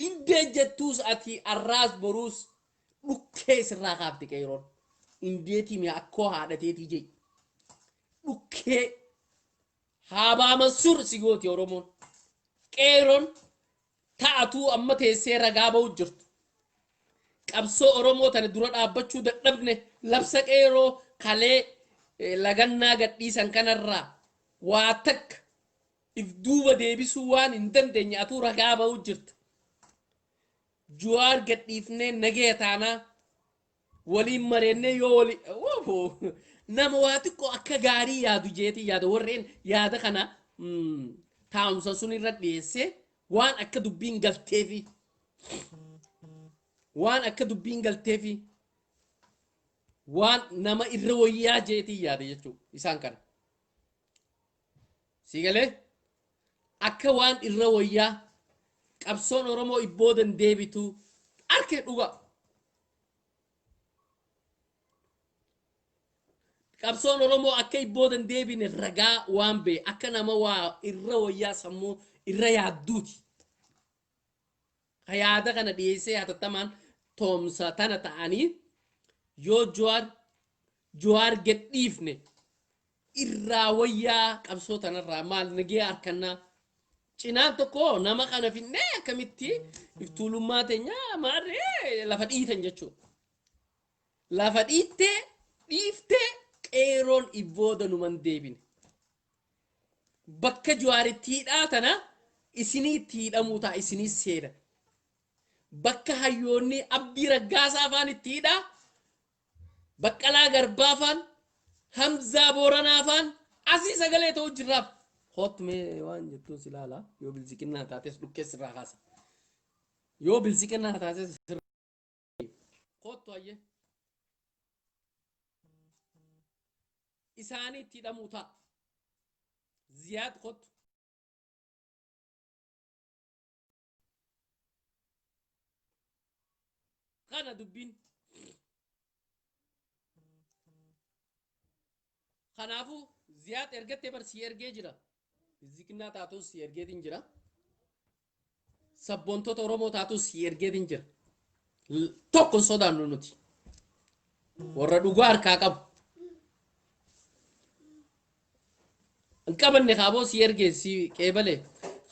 [SPEAKER 1] inte jettus ati arras borus dhukkee sirraa kaafte qeeroon indeeti mi akkoo haadhateeti jee dhukkee haabaa mansur sigooti oromoon qeeroon ta'atuu amma teessee ragaa ba'u jirtu qabsoo oromoo tana dura dhaabbachuu dadhabne labsa qeeroo kalee lagannaa gadhiisan kanarraa waa takka if duuba deebisuu waan hin dandeenye atuu ragaa ba'u jirta Juwaar gadhiifnee nagee taana waliin mareenne yoo wali nama waa xiqqoo akka gaarii yaadu jeeti yaada warreen yaada kana taa'umsa sun irra dhiyeesse waan akka dubbiin galteefi waan akka dubbiin galteefi waan nama irra wayyaa jeeti yaada jechuudha isaan kana siigalee akka waan irra wayyaa qabsoon oromoo ibboodan deebitu arkee dhuga qabsoon oromoo akka ibboodan deebine ragaa waan bee akka nama waa irra wayyaa sammuu irra yaadduuti yaada kana dhiyeessee hatattamaan toomsa tana ta'anii yoo Jawaar gadhiifne irraa wayyaa qabsoo tanarraa maal nagee harkannaa cinaan tokko nama kana finnee akkamitti iftuulummaa teenya maarree lafa dhiitan jechuudha lafa dhiiftee qeeroon ibbooda numan deebine bakka Jawaaritti hidhaa tana isiniitti hidhamuu ta'a isinii seeda bakka hayyoonni Abdii Raggaasaa afaan itti hidhaa Baqqalaa Garbaa afaan Hamzaa Booranaa afaan asii sagalee ta'uu jirraaf hootmee waan jettuun silaala yoo bilziqinnaa taates dhukkees irraa kaasa yoo bilziqinnaa taates hoottu ayyee isaanii itti hidhamuu ta'a Ziyaad hoottu kana dubbiin kanaafu Ziyaad ergattee bar si ergee jira bilziqinnaa taatus si ergeetiin jira sabboontota Oromoo taatus si ergeetiin jira tokko sodaannu nuti warra dhugaa harkaa qabu hin qabanne kaaboo si ergee si qeebalee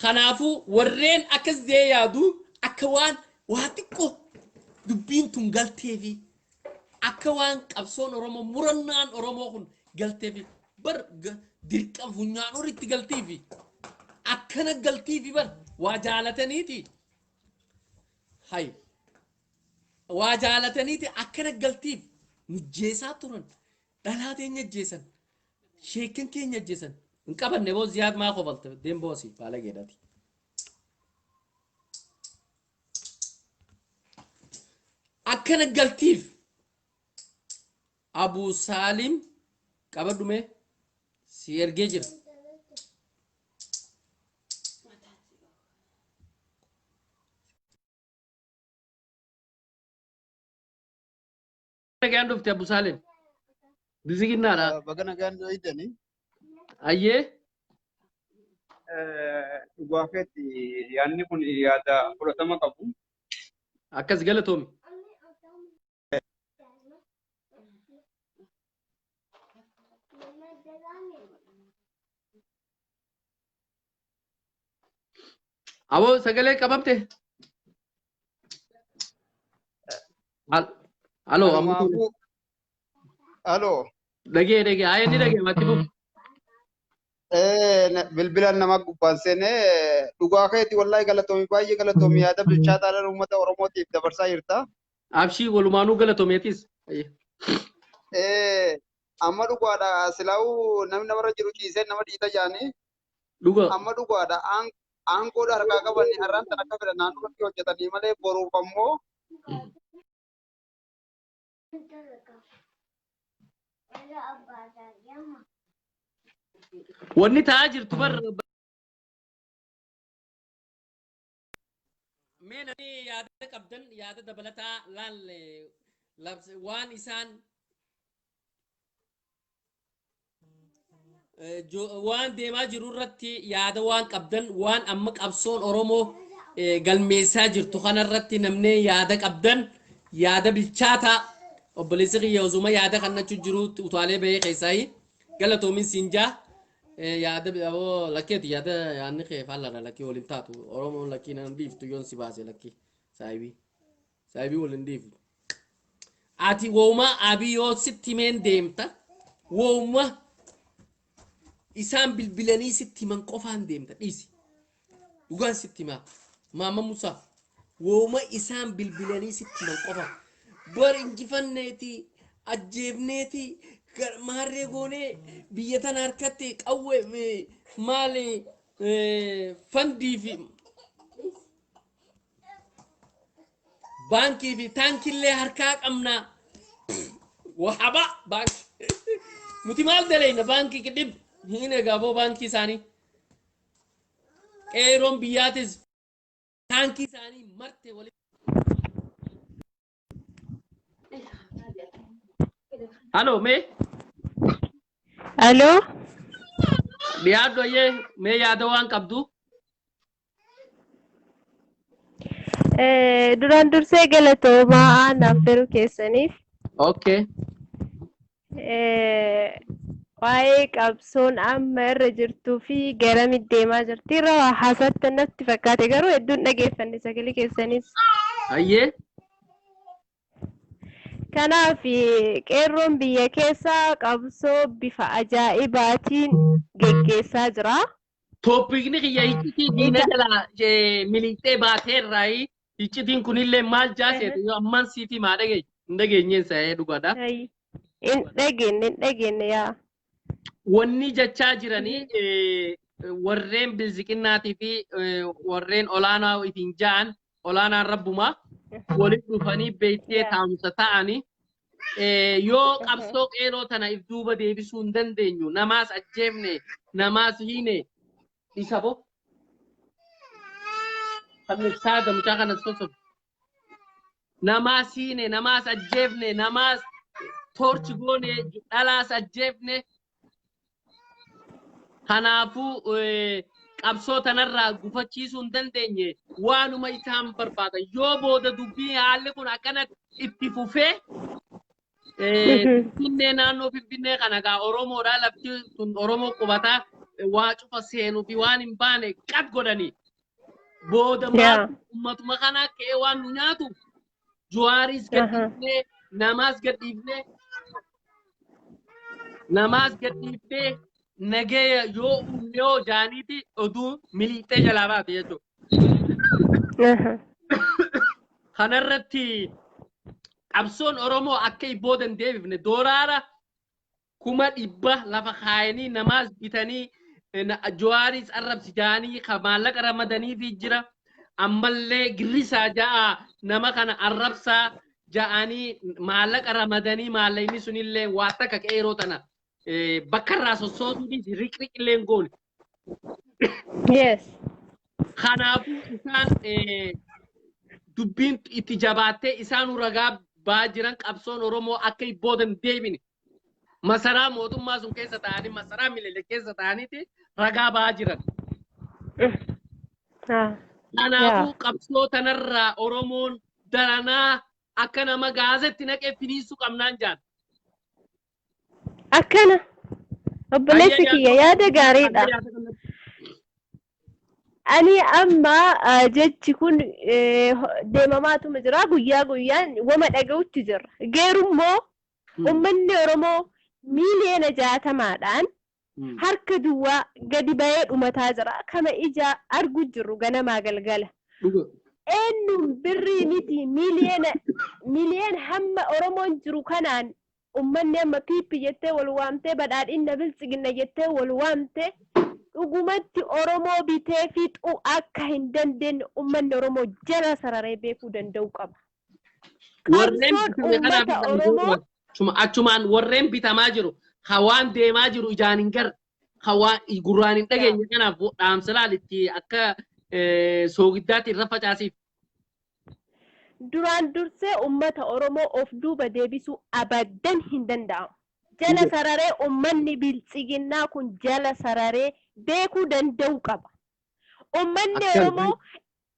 [SPEAKER 1] kanaafu warreen akkas dee yaadu akka waan waa xiqqoo dubbiin tun galteefi akka waan qabsoon Oromoo murannaan Oromoo kun galteefi bar dirqam funyaan horitti galteefi akkana galteefi bar waa jaalataniiti hay waa jaalataniiti akkana galteef nujjeesaa turan dhalaa teenya ajjeesan sheekan keenya ajjeesan hin qabanne boo Ziyaad maa qofalte deemboosi baala geedhati akkana galtiif Abu Salim qabadhume si ergee jira nagaan dhufte Abu Salim bilziqinnaadha
[SPEAKER 2] baga nagaan idani
[SPEAKER 1] ayyee
[SPEAKER 2] dhugaa keetti yaadni kun yaada fudhatama qabu
[SPEAKER 1] akkas galatoomi abo sagalee qabamte halo ammutu
[SPEAKER 2] halo
[SPEAKER 1] dhagee ayyanni dhagee matti bu
[SPEAKER 2] bilbilaan nama gubbaan seene dhugaa keetti wallahi galatoomi baay'ee galatoomi yaada bilchaataadhaan uummata Oromootiif dabarsaa jirta.
[SPEAKER 1] Abshii walumaanuu galatoomeetis.
[SPEAKER 2] Amma dhugaadha silaa'uu namni namarra jiru ciisee nama dhiita jaanii.
[SPEAKER 1] Dhuga.
[SPEAKER 2] Amma dhugaadha aangoodha harkaa qabanii har'aan tan akka fedhan naannoo irratti hojjetanii malee boruuf ammoo.
[SPEAKER 1] Wanni ta'aa jirtu bar mena yaada qabdan yaada dabalataa laal waan isaan waan deemaa jiru irratti yaada waan qabdan waan amma qabsoon Oromoo galmeessaa jirtu kanarratti namne yaada qabdan yaada bilchaataa obboleessi kiyya osuma yaada kannachuu jiru utaalee bahee keessaayi galatoomin siinjaa yaada abo lakkeeti yaada yaanni kee faallara lakkii waliin taatu Oromoon lakkii nan dhiiftu yoon si baase lakkii saayibii waliin dhiiftu ati wooma abii yoo sitti meen deemta wooma isaan bilbilanii sitti man qofaan deemta dhiisi dhugaan sitti maa maama Musaa wooma isaan bilbilanii sitti man qofa bar injifanneeti ajjeefneeti maarree goonee biyya tana harkatti qawwee maali fandii fi baankii fi taankillee harkaa qabna wahaba baanki nuti maal dalayna baankii qidhib hin egaaboo baankii isaanii qeeroon biyyaatis taankii isaanii marte waliin. Halo me?
[SPEAKER 3] Halo?
[SPEAKER 1] Biyaado ye me yaada waan qabdu?
[SPEAKER 3] Duraan dursee galatoomaa naaf firuu keessaniif.
[SPEAKER 1] Okay.
[SPEAKER 3] Waa'ee qabsoon amma irra jirtuu fi garamitti deemaa jirti irra haasaatti natti fakkaate garuu hedduun dhageeffanne sagalee keessanis.
[SPEAKER 1] Ayyee.
[SPEAKER 3] Kanaaf qeerroon biyya keessaa qabsoo bifa ajaa'ibaatiin geggeessaa jira.
[SPEAKER 1] Toopikni kiyya iccitii diina jala miliixee baateerraa iccitiin kunillee maal jaaseete yoo amman siitii maa dhageenye hin dhageenyeen sa'ee dhugaadha.
[SPEAKER 3] Hin dhageenye yaa.
[SPEAKER 1] Wanni jechaa jiranii warreen bilziqinnaatii fi warreen olaanaa ittiin ja'an olaanaan rabbumaa walitti dhufanii beektee taa'umsa ta'anii yoo qabsoo qeeroo tana if duuba deebisuu hin dandeenyu namaas ajjeefne namaas hiine isa bo kan saada mucaa kana sosobu namaas hiine namaas ajjeefne namaas torchi goone dhalaas ajjeefne kanaafuu qabsoo tanarraa gufachiisuu hin dandeenye waanuma isaan barbaadan yoo booda dubbii haalli kun akkana itti fufee Finfinnee naannoo Finfinnee kana gaa Oromoodhaa lafti tun Oromoo qubataa waa cufa seenuu fi waan hin baane qad godhanii booda ummatuma kana ka'ee waan nu nyaatu Juwaaris gadhiifnee namaas gadhiifnee nagee yoo jaaniiti oduu miliixee jalaa baate jechuudha. Kanarratti qabsoon Oromoo akka booda hin deebifne dooraara 100,000 lafa kaayanii namaas bitanii Juwaaris arrabsitanii maallaqa ramadanii fi jira ammallee girrisaa ja'a nama kana arrabsaa ja'anii maallaqa ramadanii maallaqni sunillee waa takka qeeroo tana. Bakkarraa sossootuunis riqriqillee hin goone.
[SPEAKER 3] Yes.
[SPEAKER 1] Kanaafuu isaan dubbiin itti jabaattee isaan ragaa ba'aa jiran qabsoon Oromoo akka booda hin deebine. Masaraa mootummaa sun keessa ta'anii masaraa Minilik keessa ta'aniiti ragaa ba'aa jiran. Kanaafuu qabsoo tanarraa Oromoon daranaa akka nama gaazetti naqee finiisuu qabnaan jaan.
[SPEAKER 3] Akkana obboleessi kiyya yaada gaariidha. Ani amma jechi kun deemamaatuma jira guyyaa guyyaan wama dhaga'utti jira. Geerummoo uummanni Oromoo miiliyoona 60dhaan harka duwwaa gadi ba'ee dhumataa jira. Kama ija argu jirru ganamaa galgala. Eenyuun birrii miti miiliyoona hamma Oromoon jiru kanaan ummanni amma piippi jettee wal waamtee badhaadhinna bilchiginna jettee wal waamtee dhugumatti Oromoo bitee fixuu akka hin dandeenye ummanni Oromoo jala sararee beekuu danda'u qaba.
[SPEAKER 1] Achumaan warreen bitamaa jiru hawaan deemaa jiru ijaan hin gar hawaa gurraan hin dhageenye kanaaf dhaamsa laalitti akka soogiddaatti irra facaasiif.
[SPEAKER 3] Duraan dursee ummata Oromoo of duuba deebisuu abaddan hin danda'amu. Jala sararee ummanni bilchiginnaa kun jala sararee beekuu danda'u qaba. Ummanni Oromoo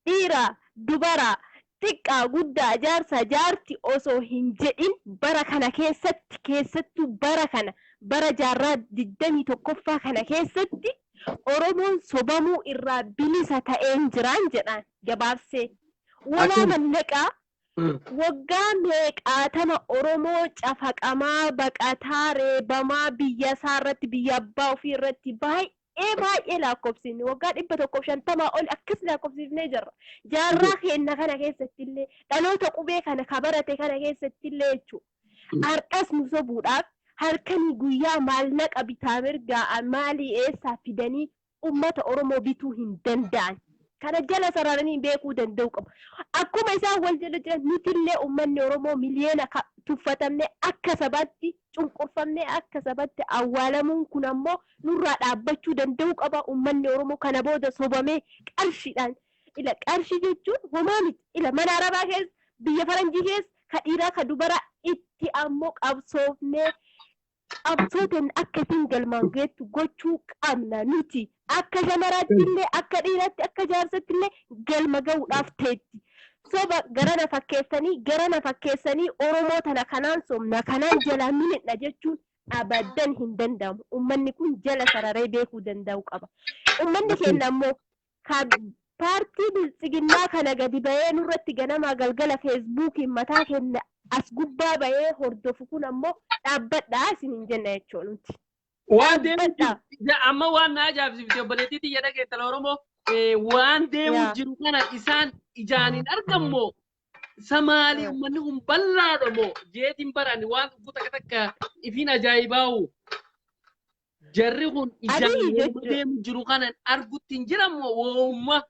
[SPEAKER 3] dhiira, dubara, xiqqaa, guddaa, jaarsa, jaarti osoo hin jedhin bara kana keessattuu bara kana bara jaarraa 21ffaa kana keessatti Oromoon sobamuu irraa bilisa ta'een jiraan jedhaan gabaabsee. Walaa mallaqaa waggaa meeqaatama Oromoo cafaqamaa baqataa reebamaa biyya isaa irratti biyya abbaa ofii irratti baay'ee baay'ee lakkoofsifne waggaa 150 ol akkas lakkoofsifnee jirra. Jaarraa keenya kana keessatti illee dhaloota qubee kana kabarate kana keessatti illee jechuudha. Har'as nu sobuudhaaf halkanii guyyaa maal naqa bitaa mirgaa maalii eessaa fidanii ummata Oromoo bituu hin danda'an. Kana jala sararanii beekuu danda'u qabu. Akkuma isaan wal jala jiran nutillee ummanni Oromoo miliyoona tuffatamne akka sabatti cunqurfamne akka sabatti awwaalamuun kun ammoo nurraa dhaabbachuu danda'u qaba. Ummanni Oromoo kana booda sobamee qarshiidhaan ila qarshii jechuun homaa miti ila mana arabaa keessa biyya faranjii keessa ka dhiiraa ka dubaraa itti ammoo qabsoofnee qabsooteen akkasiin galmaan geettu gochuu qabna nuti. Akka shamaraatti illee akka dhiiraatti akka jaarsatti illee galma ga'uudhaaf teetti. Soba garana fakkeessanii Oromoo tana kanaan somna kanaan jalaa minidha jechuun abadan hin danda'amu. Ummanni kun jala sararee beekuu danda'u qaba. Ummanni keenya ammoo paartii biltsiginnaa kana gadi bahee nurratti ganamaa galgala feesbuukiin mataa keenya as gubbaa bahee hordofu kun ammoo dhaabbadhaa isin hin jenna jechuun nuti.
[SPEAKER 1] Waan deemu amma waan na ajaa'ibsiifte obboleettii xiyya dhageettala Oromoo waan deemu jiru kana isaan ijaaniin argamu Samaalii uummanni kun bal'aadha moo jeetiin barani waan uffata takka ifiin ajaa'ibaa'u jarri kun ijaaniin deemu jiru kana argutti hin jiramu woomma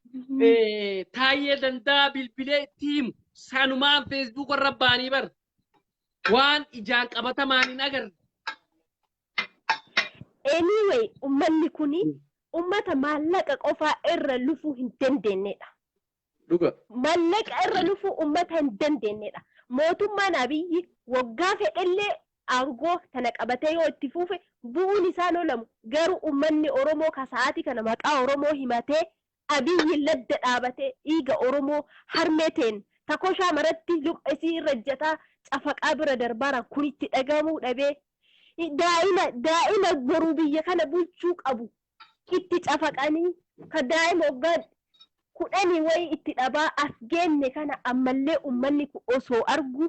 [SPEAKER 1] taayee danda'a bilbilee itti himu sanumaan feesbuuk irra baanii bar waan ijaan qabatamaan hin agarre.
[SPEAKER 3] Anyway, ummanni kuni ummata maallaqa qofaa irra lufuu hin dandeenyedha. Maallaqa irra lufuu ummata hin dandeenyedha. Mootummaan Abiyyi waggaa fedhellee aangoo tana qabatee yoo itti fufe bu'uun isaan olamu garuu ummanni Oromoo kasaatii kana maqaa Oromoo himatee Abiyyi ladda dhaabatee dhiiga Oromoo harmeeteen takoshaa maratti luqqisii irra jataa cafaqaa bira darbaaraan kun itti dhagamuu dhabee daa'ima boruu biyya kana bulchuu qabu itti cafaqanii ka daa'ima waggaa 10 wayi itti dhabaa as geenne kana ammallee ummanni osoo argu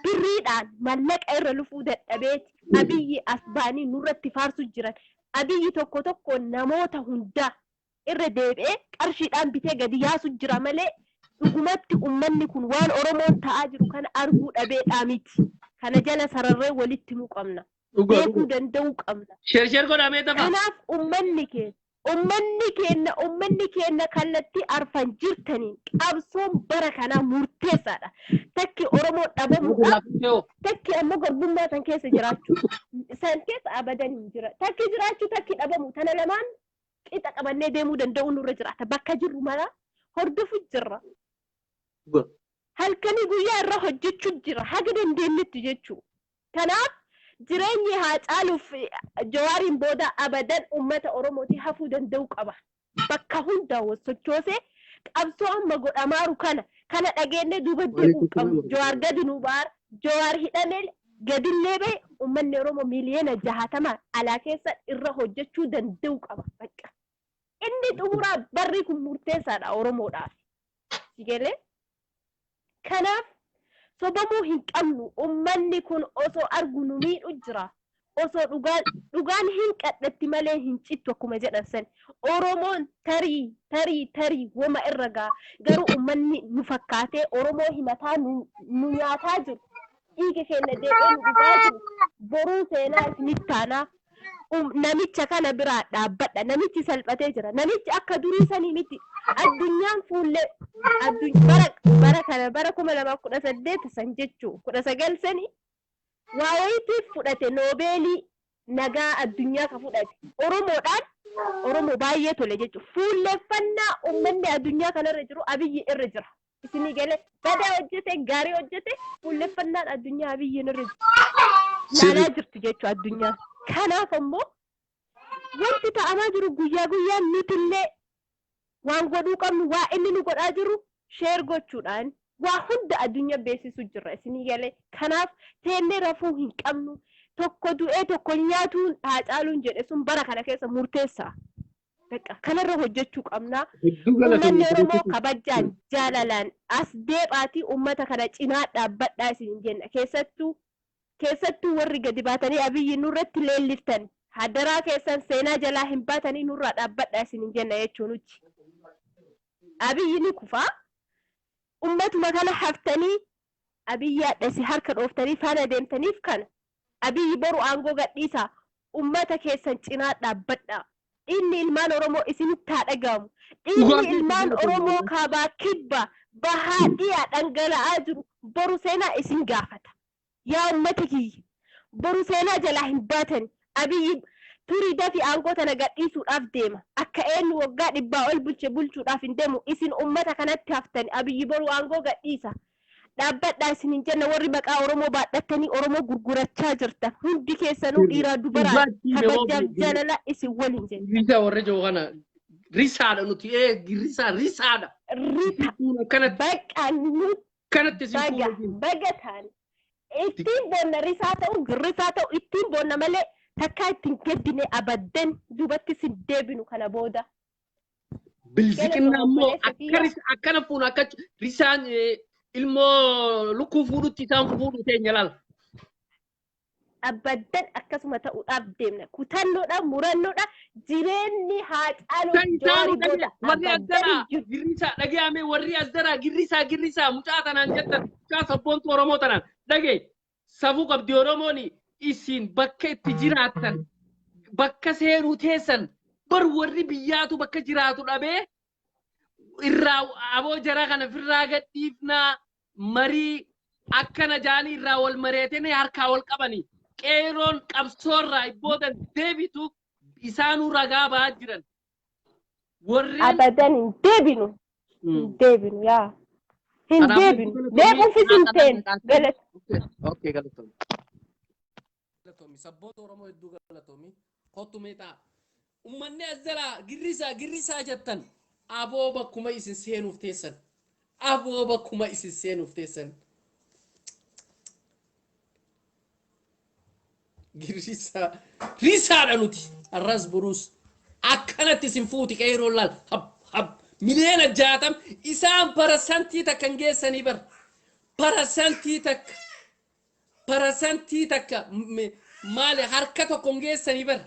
[SPEAKER 3] birriidhaan mallaqa irra lufuu dadhabeeti Abiyyi as baanii nurratti faarsu jiran. Abiyyi tokko namoota hundaa irra deebi'ee qarshiidhaan bitee gadi yaasu jira malee dhugumatti ummanni kun waan Oromoon ta'aa jiru kana arguu dhabeedhaa miti. Kana jala sararree walitti himuu qabna. Beekuu danda'uu qabna.
[SPEAKER 1] Sheer godhamee tafa.
[SPEAKER 3] Kanaaf ummanni keenya kallattii arfan jirtaniin qabsoon bara kanaa murteessaadha. Takki Oromoo dhabamuudha. Takki ammoo garbummaa san keessa jiraachuu. San keessa abadan hin jira. Takki jiraachuu takki dhabamu. Tana lamaan qixa qabannee deemuu danda'u nurra jiraata. Bakka jirru mala hordofu jirra. Halkanii guyyaa irra hojjechuu jira. Haga dandeenyetti jechuu. Kanaaf jireenyi haa caaluuf Jawaariin booda abadan ummata Oromooti hafuu danda'u qaba. Bakka hundaa sochoosee qabsoo amma godhamaaru kana dhageenye duuba deemuu qabnu. Jawaar gadi nu baara. Jawaar hidhamee gadillee bahe ummanni Oromoo miliyoona 60 alaa keessa irra hojjechuu danda'u qaba. Bakka inni xumuraa barri kun murteessaadha Oromoodhaaf. Sigalee kanaaf sobamuu hin qabnu ummanni kun osoo argu nu miidhu jira osoo dhugaan hin qadhatti malee hin cittu akkuma jedhan san Oromoon tarii wama irra garuu ummanni nu fakkaatee Oromoo himataa nu nyaataa jiru dhiiga keenya deebi'ee nu dhugaa jiru boruu seenaa isinitti taanaa namicha kana biraa dhaabbadha. Namichi salphatee jira. Namichi akka durii sanii miti. Addunyaan fuullee bara kana bara 2018 san jechuu 19 sanii waa wayitiif fudhate noobeelii nagaa addunyaa ka fudhate Oromoo baay'ee tole jechuu fuulleeffannaa ummanni addunyaa kanarra jiru Abiyyi irra jira. Isinii galee badaa hojjete gaarii hojjete fuulleeffannaan addunyaa Abiyyiin irra jira. Laalaa jirtu jechuu addunyaa. Kanaaf ammoo wanti ta'amaa jiru guyyaa guyyaan nutillee waan godhuu qabnu waa inni nu godhaa jiru sheer gochuudhaan waa hunda addunyaa beeksisuu jirra isinii galee. Kanaaf teennee rafuu hin qabnu tokko du'ee tokko nyaatuun haacaaluun jedhe sun bara kana keessa murteessaa. Kanarra hojjechuu qabna. Uummanni Oromoo kabajaan jaalalaan as deebi'aatii uummata kana cinaa dhaabbadhaa isin jenna. Keessattuu warri gadi baatanii Abiyyi nurratti leelliftan hadaraa keessan seenaa jalaa hin baatanii nurraa dhaabbadhaa isin hin jenna jechuun uchi. Abiyyi ni kufaa. Ummatuma kana haftanii abiyyi hadhasi harka dhooftanii faana deemtaniif kana. Abiyyi boru aangoo gadhiisaa. Ummata keessan cinaa dhaabbadhaa. Inni ilmaan Oromoo isinitti haa dhagahamu. Inni ilmaan Oromoo kaabaa kibba bahaa dhiyaa dhangala'aa jiru boru seenaa isin gaafata. Yaa ummata kiyya. Boru seenaa jalaa hin baatani. Abiyyi turii dafii aangoo tana gadhiisuudhaaf deema. Akka eenyu waggaa 100 ol bulchuudhaaf hin deemu. Isin ummata kanatti haftani. Abiyyi boru aangoo gadhiisa. Dhaabbadhaa isin hin jenna warri maqaa Oromoo baadhattanii Oromoo gurgurachaa jirtan. Hundi keessanuu dhiiraa dubaraan kabajaaf jaalala isin waliin jenna.
[SPEAKER 1] Girrisaa warra jiru kana risaadha nuti risaadha.
[SPEAKER 3] Risa baqa nuti
[SPEAKER 1] Kanatti isin fuudhu.
[SPEAKER 3] baga taane. Ittiin boonna risaa ta'u girrisaa ta'u ittiin boonna malee takkaa ittiin gaddine abaddan duubatti isin deebinu kana booda.
[SPEAKER 1] Bilisiqinaa immoo akkana fuunu akka risaan ilmoo lukkuu fuudhutti isaan fuudhu teenya laala.
[SPEAKER 3] Abaddan akkasuma ta'uudhaaf deemna. Kutannoodhaan murannoodhaan jireenyi haa caalu
[SPEAKER 1] Isaan warri asdaraa girrisaa dhagayame warri asdaraa girrisaa mucaa tanaan jettan mucaa sabboontu Oromoo tanaan dhagee safuu qabdi Oromoon isin bakka itti jiraattan bakka seenuu teessan bar warri biyyaatu bakka jiraatu dhabee irraa aboo jara kana firraa gadhiifnaa marii akkana jaanii irraa wal mareetanii harkaa wal qabanii qeeroon qabsoorraa ibboodan deebitu isaanuu ragaa ba'aa jiran. Warreen
[SPEAKER 3] abadan hin deebinu. Hin deebinu yaa. Hin deebinu. Deebuufis hin ta'in.
[SPEAKER 1] Okay, galatoomii. Galatoomii sabboota Oromoo hedduu galatoomii. Kottu meetaa. Uummanni as jalaa girrisaa jettan aboo bakkuma isin seenuuf teessan. Aboo bakkuma isin seenuuf teessan. Risaadha nuti. Arras burus. Akkanatti isin fuuti qeeroon laal. Miliyoona 60 isaan parasantii takka hin geessanii bar. Parasantii takka maali harka tokko hin geessanii bar.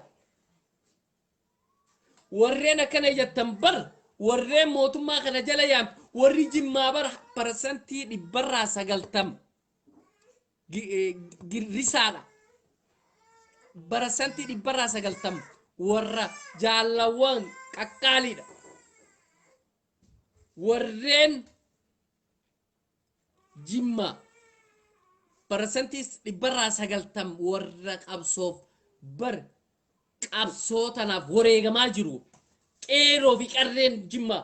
[SPEAKER 1] Warreen akkana jettan bar warreen mootummaa kana jala yaam warri jimmaa bar parasantii 190 risaadha. Parasantii 190 warra jaalawwan qaqqaaliidha. Warreen jimma parasantii 190 warra qabsoof bar qabsoo tanaaf wareegamaa jiru. Qeeroo fi qarreen jimma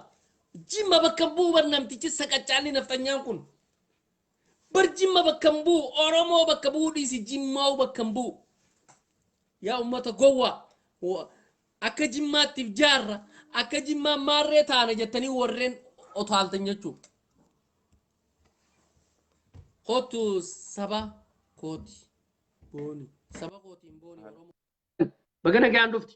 [SPEAKER 1] bakka bu'u bar namtichi saqaccaalli naftanyaan kun. Bar jimma bakka bu'u Oromoo bakka bu'u dhiisi jimmaa bakka bu'u. Yaa ummata gowwaa. Akka jimmaattiif jaarra akka jimmaa maarree taana jettanii warreen otaaltan jechuudha. Kootu saba kooti booni saba kootiin booni Oromoo. Bagana gaan dhufti.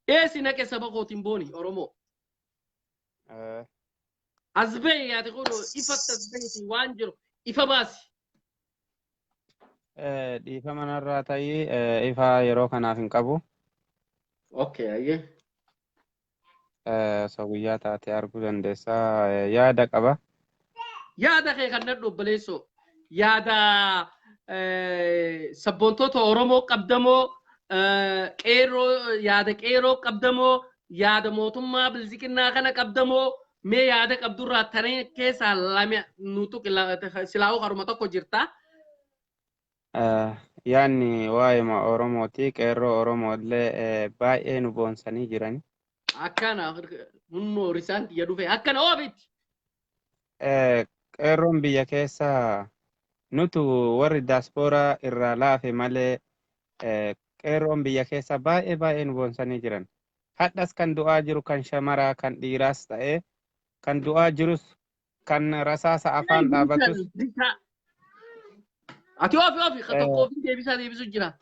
[SPEAKER 1] Eesi naqe saba kootiin booni Oromoo. Asbee yaati kunu ifatti asbeeti waan jiru ifa baasi.
[SPEAKER 4] Dhiifama narraa ta'ee ifa yeroo kanaaf hin qabu.
[SPEAKER 1] Okay, ayyee.
[SPEAKER 4] Guyyaa taatee arguu dandeessaa yaada qaba.
[SPEAKER 1] Yaada kee kan nadhu obboleessoo. Yaada sabboontoota Oromoo qabdamoo yaada qeeroo qabdamoo yaada mootummaa bilisiqinnaa kana qabdamoo mee yaada qabdurraa tanee keessaa lama nutu silaa'uu haruma tokko jirta.
[SPEAKER 4] Yaanni waa'ima Oromooti qeerroo Oromoo illee baay'ee nu boonsanii jirani.
[SPEAKER 1] Akkana hunnoo risaan xiyya dhufe akkana oofiti.
[SPEAKER 4] Qeerroon biyya keessa nutu warri daaspooraa irraa laafe malee qeerroon biyya keessa baay'ee nu boonsanii jiran. Hadhas kan du'aa jiru kan shamaraa kan dhiiraas ta'ee kan du'aa jirus kan rasaasa afaan dhaabatus.
[SPEAKER 1] Ati oofi tokkoof deebisu jira.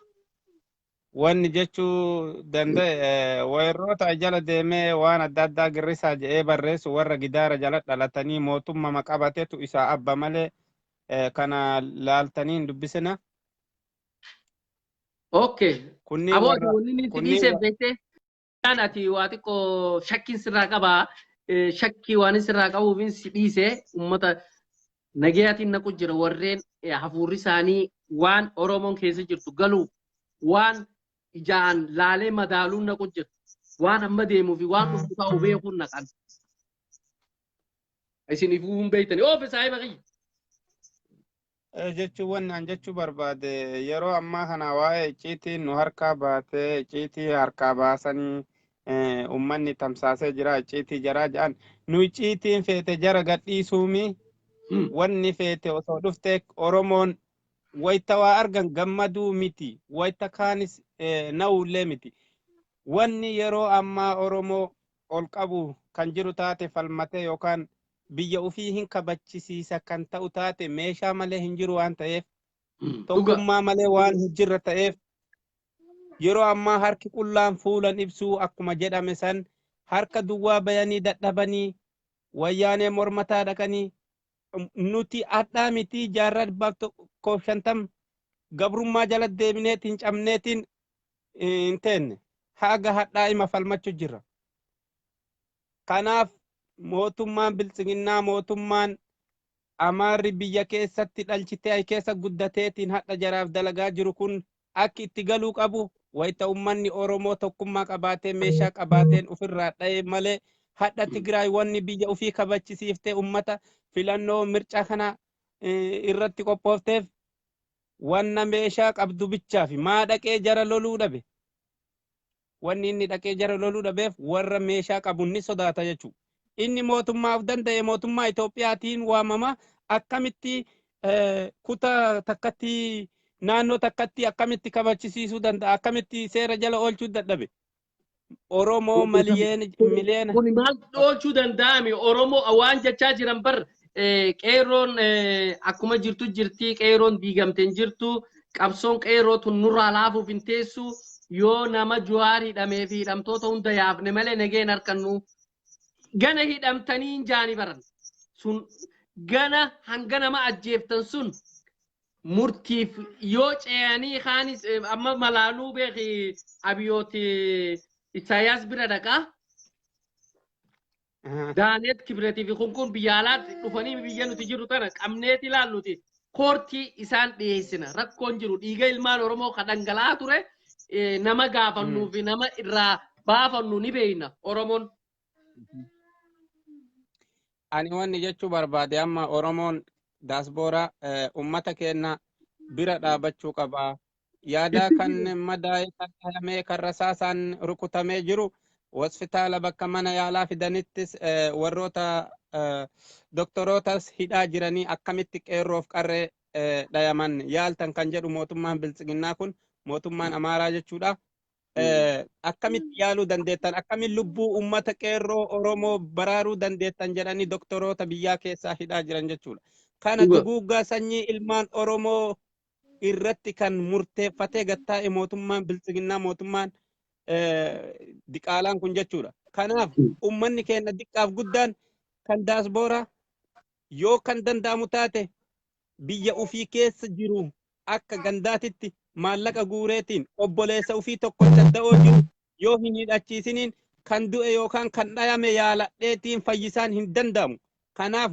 [SPEAKER 4] Wanni jechuu danda'e warroota jala deemee waan adda addaa girrisaa jedhee barreessu warra gidaara jala dhalatanii mootummaa qabatetu isaa abba malee kana laaltanii hin dubbisina.
[SPEAKER 1] Okay.
[SPEAKER 4] Kunniin
[SPEAKER 1] Abo
[SPEAKER 4] warra
[SPEAKER 1] wanni inni
[SPEAKER 4] kunniin
[SPEAKER 1] dhiisee beekte kan ati waa xiqqoo shakkiin sirraa qabaa. Shakkii waan sirraa qabuuf si dhiisee uummata nagayaatiin naqu jira warreen hafuurri isaanii waan Oromoon keessa jirtu galuuf waan ijaan laalee madaaluun naqu jira. Waan amma deemuu fi waan dhufu ta'u beekuun naqan. Isin ifuu hin beektani. Oo bisaa hima qiyya.
[SPEAKER 4] jechuun wanni an jechuu barbaade yeroo ammaa kana waa'ee icciitiin nu harkaa baatee icciitii harkaa baasanii ummanni tamsaasee jira icciitii jaraa jedhan nu icciitiin feete jara gadhiisuumi wanni feete osoo dhuftee Oromoon wayita waa argan gammaduu miti wayita kaanis na'ullee miti wanni yeroo ammaa Oromoo ol qabu kan jiru taate falmatee yookaan biyya ofii hin kabachisiisa kan ta'u taate meeshaa malee hin jiru waan ta'eef tokkummaa malee waan hin jirre ta'eef yeroo ammaa harki qullaan fuulan ibsuu akkuma jedhame san harka duwwaa bayanii dadhabanii wayyaanee mormataa dhaqanii nuti addaa miti jaarraa 150 gabrummaa jala deebineetiin cabneetiin hin teenne haga hadhaa ima falmachuu jirra. Kanaaf mootummaan biltsiginnaa mootummaan amaarri biyya keessatti dhalchitee keessa guddateetiin hadha jaraaf dalagaa jiru kun akka itti galuu qabu wayita ummanni Oromoo tokkummaa qabaatee meeshaa qabaateen ofirraa dha'ee malee hadha Tigraay wanni biyya ofii kabachisiiftee ummata filannoo mircaa kana irratti qophoofteef wanna meeshaa qabdu bichaaf maa dhaqee jara loluu dhabe wanni inni dhaqee jara loluu dhabeef warra meeshaa qabu ni sodaata jechuudha. Inni mootummaaf danda'e mootummaa Itoophiyaatiin waamama akkamitti kutaa takkatti naannoo takkatti akkamitti kabachisiisuu danda'a akkamitti seera jala oolchuu dadhabe Oromoo miliyeena
[SPEAKER 1] kun maal oolchuu danda'ame Oromoo waan jechaa jiran bar qeerroon akkuma jirtu jirti qeerroon diigamteen jirtu qabsoon qeerroo tun nurraa laafuuf hin teessu yoo nama Jawaar hidhamee fi hidhamtoota hunda yaafne malee nageen harkannu gana hidhamtanii jaani baran sun gana hanga nama ajjeeftan sun murtiif yoo ceeyanii kaanis amma malaaluu beeki abiyooti Isaayyaas bira dhaqaa Daanet Kibretiif kun biyya alaatti dhufanii biyya nuti jiru tana qabneeti ilaalluti koortii isaan dhiyeessina rakkoon jiru dhiiga ilmaan Oromoo kan dhangala'aa ture nama gaafannuu fi nama irraa baafannu ni beeyna Oromoon.
[SPEAKER 4] Ani wanni jechuu barbaade amma Oromoon daasbooraa ummata keenya bira dhaabachuu qaba. Yaada kan madaa'e kan dhahamee kan rasaasaan rukutamee jiru hospitaala bakka mana yaalaa fidanittis warroota doktorootas hidhaa jiranii akkamitti qeerroof qarree dhayaman yaaltan kan jedhu mootummaan biltsiginnaa kun mootummaan Amaaraa jechuudha. Akkamitti yaaluu dandeettan akkamitti lubbuu ummata qeerroo Oromoo baraaruu dandeettan jedhanii doktoroota biyyaa keessaa hidhaa jiran jechuudha. Kana duguuggaa sanyii ilmaan Oromoo irratti kan murteeffatee gattaa'e mootummaan biltsiginnaa mootummaan diqaalaan kun jechuudha. Kanaaf ummanni keenya diqqaaf guddaan kan daasbooraa yoo kan danda'amu taate biyya ofii keessa jiru akka gandaatitti maallaqa guureetiin obboleessa ofii tokko dadda'oo jiru yoo hin hidhachiisiniin kan du'e yookaan kan dhayame yaaladheetiin fayyisaan hin danda'amu. Kanaaf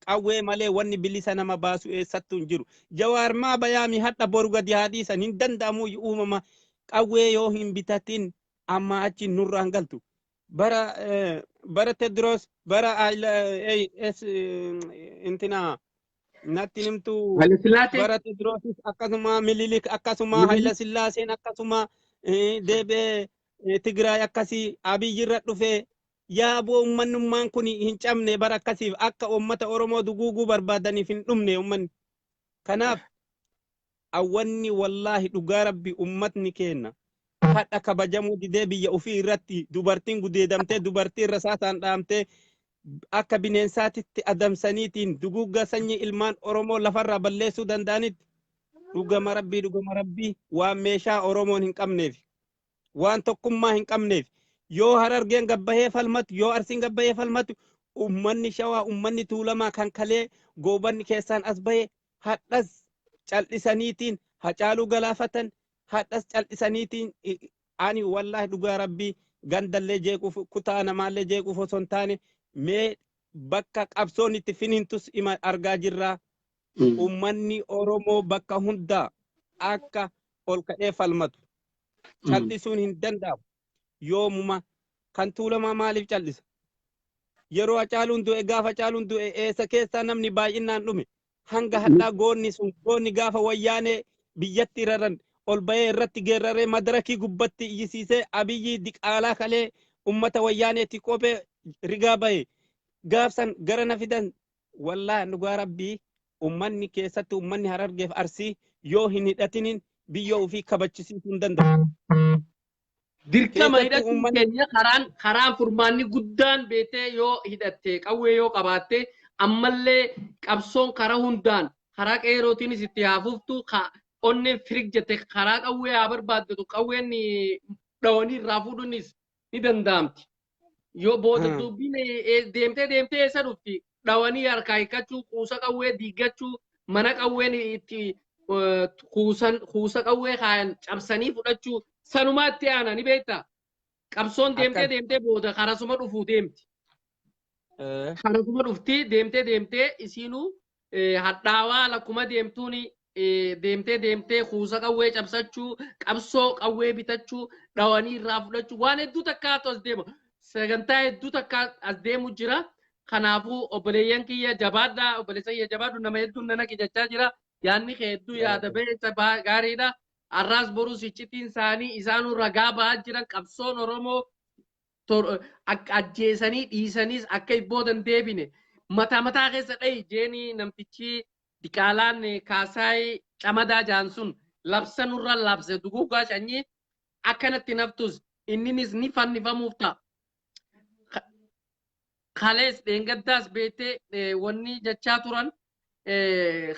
[SPEAKER 4] qawwee malee wanni bilisa nama baasu eessattuu hin jiru. Jawaar maa bayaami hadha boru gadi haadhiisan hin danda'amu uumama qawwee yoo hin bitatin amma achi nurraan galtu. Bara Tedros bara intina natti nimtu bara Tedrosis akkasuma Mililik akkasuma Haayila Sillaaseen akkasuma deebee Tigraay akkasii Abiyyi irra dhufee yaaboo ummannummaan kun hin cabne bara akkasiif akka ummata Oromoo duguuguu barbaadaniif hin dhumne ummanni. Kanaaf awwanni wallaahi dhugaa rabbi ummatni keenya hadha kabajamuu didee biyya ofii irratti dubartiin gudeedamtee dubartiin rasaasaan dhaamtee akka bineensaatitti adamsaniitiin duguuggaa sanyii ilmaan Oromoo lafarraa balleessuu danda'anitti dhugama rabbii waan meeshaa Oromoon hin qabneef waan tokkummaa hin qabneef yoo Harargeen gabbahee falmatu yoo Arsiin gabbahee falmatu ummanni Shawaa ummanni Tuulamaa kan kalee goobanni keessaan as bahee hadhas cal'isaniitiin Hacaaluu galaafatan hadhas cal'isaniitiin ani wallahi dhugaa rabbii gandallee jeequuf kutaa namaallee jeequuf osoo hin taane mee bakka qabsoon itti finintus ima argaa jirra. Ummanni Oromoo bakka hundaa akka ol ka'ee falmatu cal'isuun hin danda'amu. Yoomuma kan Tuulamaa maaliif cal'isa? Yeroo Hacaaluun du'e gaafa Hacaaluun du'e eessa keessaa namni baay'inaan dhume hanga hadhaa goonni gaafa wayyaanee biyyatti raran ol bahee irratti geerraree madarakii gubbatti iyyisiisee Abiyyi diqaalaa kalee ummata wayyaaneetti qophee rigaa bahe gaafsan gara na fidan wallahi dhugaa rabbii ummanni keessatti ummanni Harargeef Arsii yoo hin hidhatinin biyyoo ofii kabachisiisuu hin danda'u.
[SPEAKER 1] Dirqama hidhachuun keenya karaan furmaanni guddaan beetee yoo hidhatte qawwee yoo qabaatte ammallee qabsoon karaa hundaan karaa qeerootiinis itti haafuftu onneen firig jette karaa qawwee haa barbaaddatu qawween dhawanii irraa fuudhuunis ni danda'amti. Yoo booda dubbiin deemtee eessa dhufti dhawanii harkaa hiikkachuu kuusa qawwee diiggachuu mana qawween itti kuusa qawwee kaayan cabsanii fudhachuu sanumaatti aana ni beektaa. Qabsoon deemtee booda karasuma dhufuu deemti. Karasuma dhufti deemtee isiinuu hadhaawaa lakkuma deemtuun deemtee kuusa qawwee cabsachuu qabsoo qawwee bitachuu dhawanii irraa fudhachuu waan hedduu takka as deema. Sagantaa hedduu takka as deemu jira. Kanaafuu obboleeyyan kiyya jabaadhaa obboleessa kiyya jabaadhu nama hedduun nana kijachaa jira. Yaanni hedduu yaada beeksa gaariidha. Arraas borus iccitiin isaanii isaanuu ragaa ba'aa jiran qabsoon Oromoo ajjeesanii dhiisaniis akka ibboodan deebine mataa keessa dhahi jeeni namtichi diqaalaan kaasaay camadaa jaansun labsanurra labse duguugaa shanyii akkanatti naftus inninis ni fannifamuuf ta'a. Kalees dheengaddaas beetee wanni jechaa turan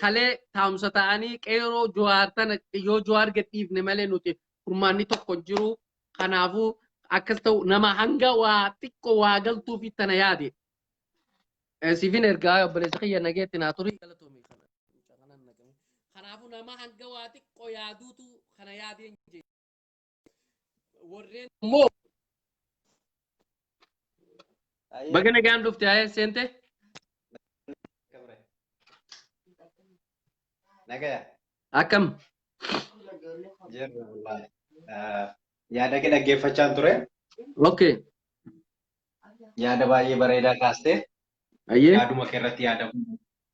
[SPEAKER 1] kalee taa'umsa ta'anii qeeroo Jawaartan yoo Jawaar gadhiifne malee nuti furmaanni tokko jiru. Kanaafuu akkas ta'u nama hanga waa xiqqoo waa galtuuf ittana yaade. Siifin ergaa obboleessa kiyya nageetti naa turii galatoomii. Kanaafuu nama hanga waa xiqqoo yaaduutu kana yaadeen jee. Warreen immoo baga nagaan dhufte haa seente.
[SPEAKER 5] Nagaya.
[SPEAKER 1] Akkam.
[SPEAKER 5] Jirra wallahi. Yaada kee dhaggeeffachaan ture.
[SPEAKER 1] Okay.
[SPEAKER 5] Yaada baay'ee bareedaa kaastee.
[SPEAKER 1] Ayyee.
[SPEAKER 5] Yaaduma kee irratti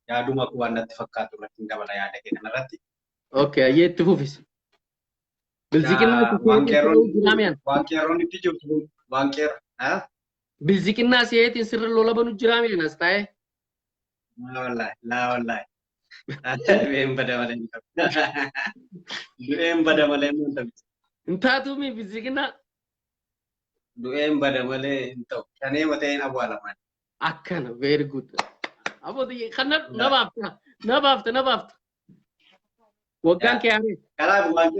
[SPEAKER 5] yaaduma waan natti fakkaatu irratti hin dabala yaada kee kanarratti.
[SPEAKER 1] Okay, ayyee itti fufis.
[SPEAKER 5] Waan qeerroon itti jirtu waan qeerroo.
[SPEAKER 1] Bilziqinnaa si'eetiin sirra lola banu jiraameen as taa'e.
[SPEAKER 5] Laa wallahi. Du'een bada malee hin ta'u.
[SPEAKER 1] Hin taatuumi bilziqinnaa.
[SPEAKER 5] Du'een bada malee hin ta'u. Shanee mateen awwaalaman.
[SPEAKER 1] Akkana very good. Abooti kan na baafta. Waggaan kee haaree.
[SPEAKER 5] Kanaaf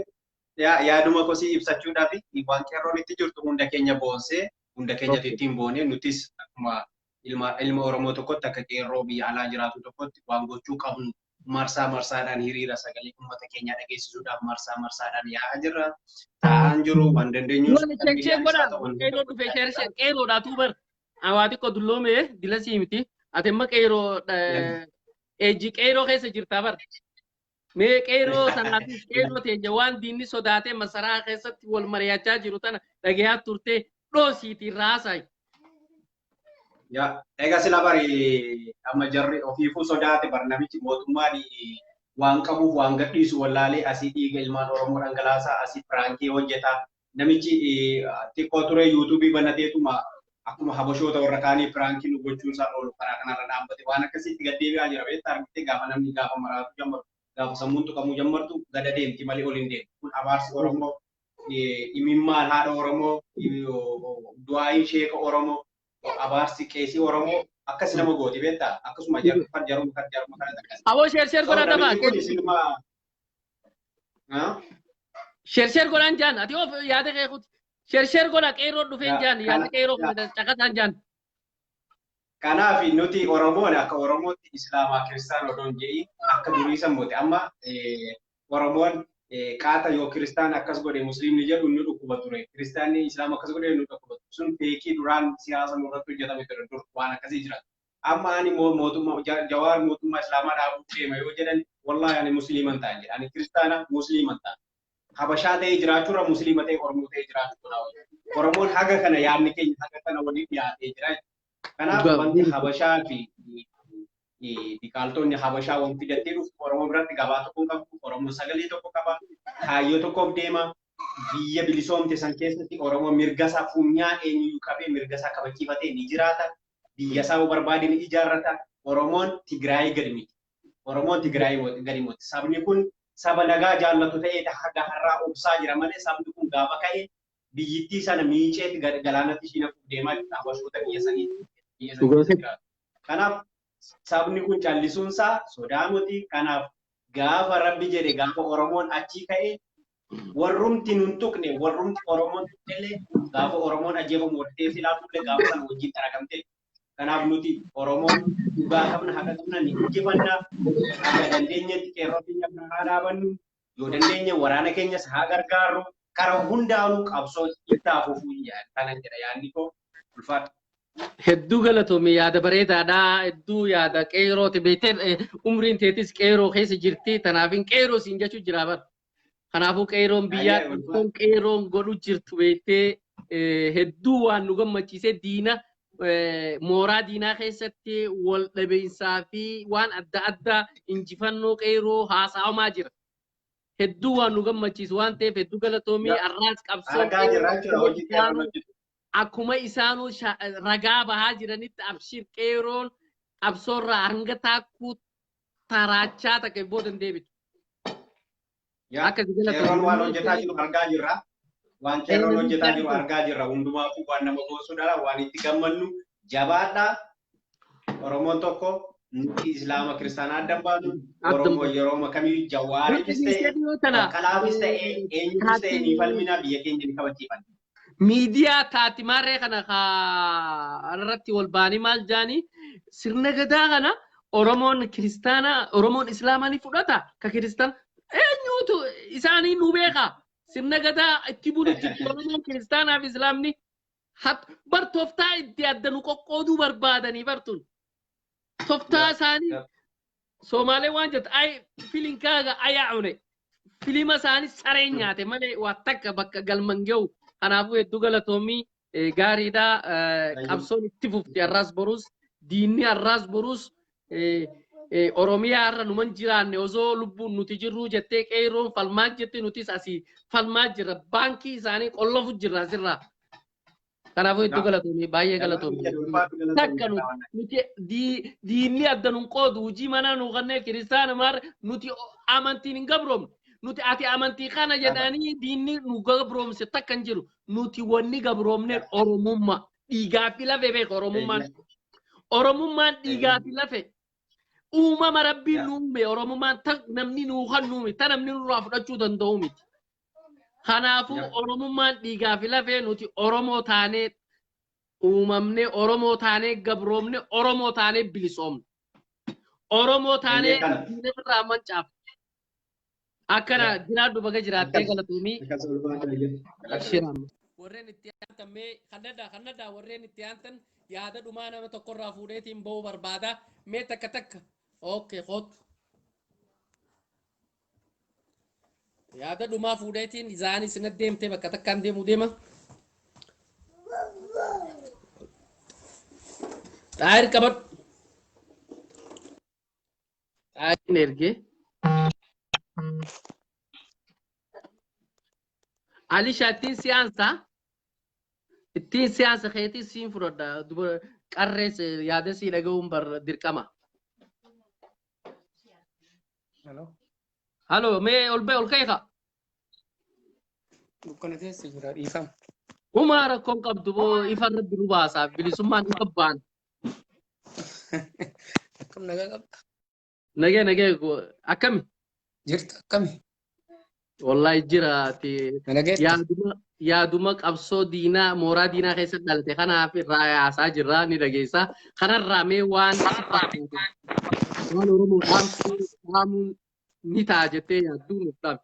[SPEAKER 5] yaaduma kosii ibsachuudhaaf waan qeerroon itti jirtu hunda keenya boonsee hunda keenya ittiin boonee nutis akkuma ilma Oromoo tokkotti akka qeerroo biyya alaa jiraatu tokkotti waan gochuu qabnu marsaadhaan hiriira sagalee uummata keenya dhageessisuudhaaf marsaadhaan yaa'aa jirra. Taa'aan jiru waan dandeenyu.
[SPEAKER 1] Qeerroodhaa tuubar waa xiqqoo dulloomee dila sii miti. Ati amma qeerroo ejji qeerroo keessa jirtaa bar. Mee qeerroo sanaafis qeerroo teenya waan diinni sodaatee masaraa keessatti wal mari'achaa jiru tana dhagayaa turtee dhoosiitiin raasaay.
[SPEAKER 5] Ya, egaa sila bari amma jarri ofiifuu sodaate bar namichi mootummaan waan qabuuf waan gadhiisu wallaalee asii dhiiga ilmaan Oromoo dhangalaasaa asii firaankii hojjeta. Namichi xiqqoo ture yuutuubii banateetuma akkuma habashoota warra kaanii firaankii nu gochuusaa oolu karaa kanarra dhaabbate waan akkasitti gaddeebi'aa jira beektaa argitee gaafa namni gaafa maraatu jammaru gaafa sammuun tuqamuu jammartu gada deemti malee ol hin deemtu. Kun abaarsi Oromoo imimmaan haadha Oromoo du'aayin sheeka Oromoo abaarsi qeesii Oromoo akkas nama gooti beektaa akkasuma jaruma kana takkas.
[SPEAKER 1] Aboo sheer godhaa dabaa. Sheer godhaan jaan ati of yaada kee kuti. Sheer godhaa qeerroo dhufeen jaan yaada qeerroo caqataan jaan.
[SPEAKER 5] Kanaaf nuti Oromoon akka Oromootti Islaamaa Kiristaan odoon jedhi akka durii sammuuti amma Oromoon qaata yoo kiristaan akkas godhe musliimni jedhu inni dhukkuba ture. Kiristaanni islaama akkas godhe inni dhukkuba ture. Sun beekii duraan siyaasa nurratti hojjetame ture dur waan akkasii jira. Amma ani mootummaa jawaar mootummaa islaamaa dhaabuuf deema yoo jedhan wallahi ani musliiman ta'an jedha. Ani kiristaana musliiman ta'an. Habashaa ta'ee jiraachuurra musliima ta'ee Oromoo ta'ee jiraachuu dha. Oromoon haga kana yaadni keenya haga kana waliif dhiyaatee jira. Kanaaf wanti Habashaa fi Diqaaltonni Habashaa waan fidattee dhuftu Oromoo biratti gabaa tokko qabu, Oromoo sagalee tokko qaba, kaayyoo tokkoof deema. Biyya bilisoomte san keessatti Oromoo mirga isaa funyaan eenyuyyuu qabee mirga isaa kabachiifatee ni jiraata. Biyya isaa barbaade ni ijaarrata. Oromoon Tigraay gadi miti. Oromoon Tigraay gadi miti. Sabni kun saba nagaa jaallatu ta'ee haga har'aa obsaa jira malee sabni kun gaafa ka'e biyyittii sana miiceetti galaanatti ishii nafuuf deemaa jirta. Habashoota biyya sanii. Kanaaf sabni kun callisuunsaa sodaa miti. Kanaaf gaafa Rabbi jedhe gaafa Oromoon achii ka'e warrumti nun tuqne warrumti Oromoon tuqnellee gaafa Oromoon ajjeefamu wartee filaatullee gaafa sana wajjin xaragamte. Kanaaf nuti Oromoon dhugaa qabna haqa qabna ni injifannaa. Haga dandeenyetti qeerroo keenya haa dhaabannu. Yoo dandeenye waraana keenyas haa gargaarru. Karaa hundaanuu qabsoo itti hafuufuu kanan jedha yaadni koo ulfaata.
[SPEAKER 1] Hedduu galatoomii yaada bareedaadha. Hedduu yaada qeerooti beektee umriin teetis qeeroo keessa jirti. Tanaafin qeeroo siin jechuu jira bara. Kanaafuu qeeroon biyyaa qeeroon godhu jirtu beektee hedduu waan nu gammachiisee diina mooraa diinaa keessatti wal dhabeensaa fi waan adda addaa injifannoo qeeroo haasa'amaa jira. Hedduu waan nu gammachiisu waan ta'eef hedduu galatoomii arraas qabsoo akkuma isaanuu ragaa bahaa jiranitti abshir qeeroon qabsoorraa hanga taakkuu taraachaa takka booda hin deebitu.
[SPEAKER 5] Qeerroon waan hojjetaa jiru argaa jirra. Waan qeerroon hojjetaa jiru argaa jirra. Hundumaafuu waan nama goosudha. Waan itti gammannu jabaadha. Oromoon tokko nuti Islaama Kiristaanaa adda baatu. Oromoo yeroo kamiyyuu Jawaariifis ta'e, Baqqalaafis ta'e, eenyuufis ta'e ni falmina biyya keenya ni kabachiifna.
[SPEAKER 1] Miidiyaa taatimaarree kana irratti wal baanii maal jaanii sirna gadaa kana Oromoon Kiristaanaa Oromoon Islaamaa ni fudhata ka Kiristaan eenyuutu isaanii nu beeka sirna gadaa itti bulu jirtu Oromoon Kiristaanaa fi Islaamni bar tooftaa itti adda nu qoqqooduu barbaadanii bartuun tooftaa isaanii Somaalee waan jettu ay filinkaaga ayaa'une filima isaanii saree nyaate malee waa takka bakka galman ga'u. Kanaafuu hedduu galatoomii gaariidha. Qabsoon itti fufti arraas borus diinni arraas borus Oromiyaa irra numan jiraanne osoo lubbuun nuti jirru jettee qeerroon falmaa jettee nutis asii falmaa jirra. Baankii isaanii qollofu jirra asirraa. Kanaafuu hedduu galatoomii baay'ee galatoomii. Takka nuti diinni adda nun qoodu hojii manaa nu kanneen kiristaana maar nuti amantiin hin gabroomne. Nuti ati amantii kana jedhanii diinni nu gabroomse takka hin jiru. Nuti wanni gabroomne Oromummaa dhiigaa fi lafee beeka Oromummaan. Oromummaan dhiigaa fi lafee uumama rabbiin nu uume Oromummaan tan namni nu kan uume tan namni nurraa fudhachuu danda'u miti. Kanaafuu Oromummaan dhiigaa fi lafee nuti Oromoo taanee uumamne Oromoo taanee gabroomne Oromoo taanee bilisoomne. Oromoo taanee diina irraa mancaafne. Akkana jiraadhu baga jiraattee galatoomii. Warreen itti aantan mee kannada warreen itti aantan yaada dhumaa nama tokkorraa fuudheetiin ba'uu barbaada. Mee takka. Okay, hot. Yaada dhumaa fuudheetiin isaanis na deemtee bakka takkaan deemuu deema. Xaayir qabadhu. Xaayirin ergee. Alisha ittiin siyaasa keetii siin fudhadha qarrees yaada sii dhaga'uun dirqama. Halo mee ol keeka.
[SPEAKER 6] Dukkana keessa jira dhiifama.
[SPEAKER 1] Uumaa rakkoon qabdu boo ifa rabbi nu baasaaf bilisummaan nu qabbaan.
[SPEAKER 6] Akkam nagaa qabda.
[SPEAKER 1] Nagee akkami?
[SPEAKER 6] Jirta akkami?
[SPEAKER 1] Wallahi jiraati. Yaaduma qabsoo diinaa mooraa diinaa keessatti dhalate kanaaf irraa yaasaa jirra ni dhageessa. Kanarraa mee waan Oromoo dhaamuun ni ta'a jettee yaadduu nuuf dhabe.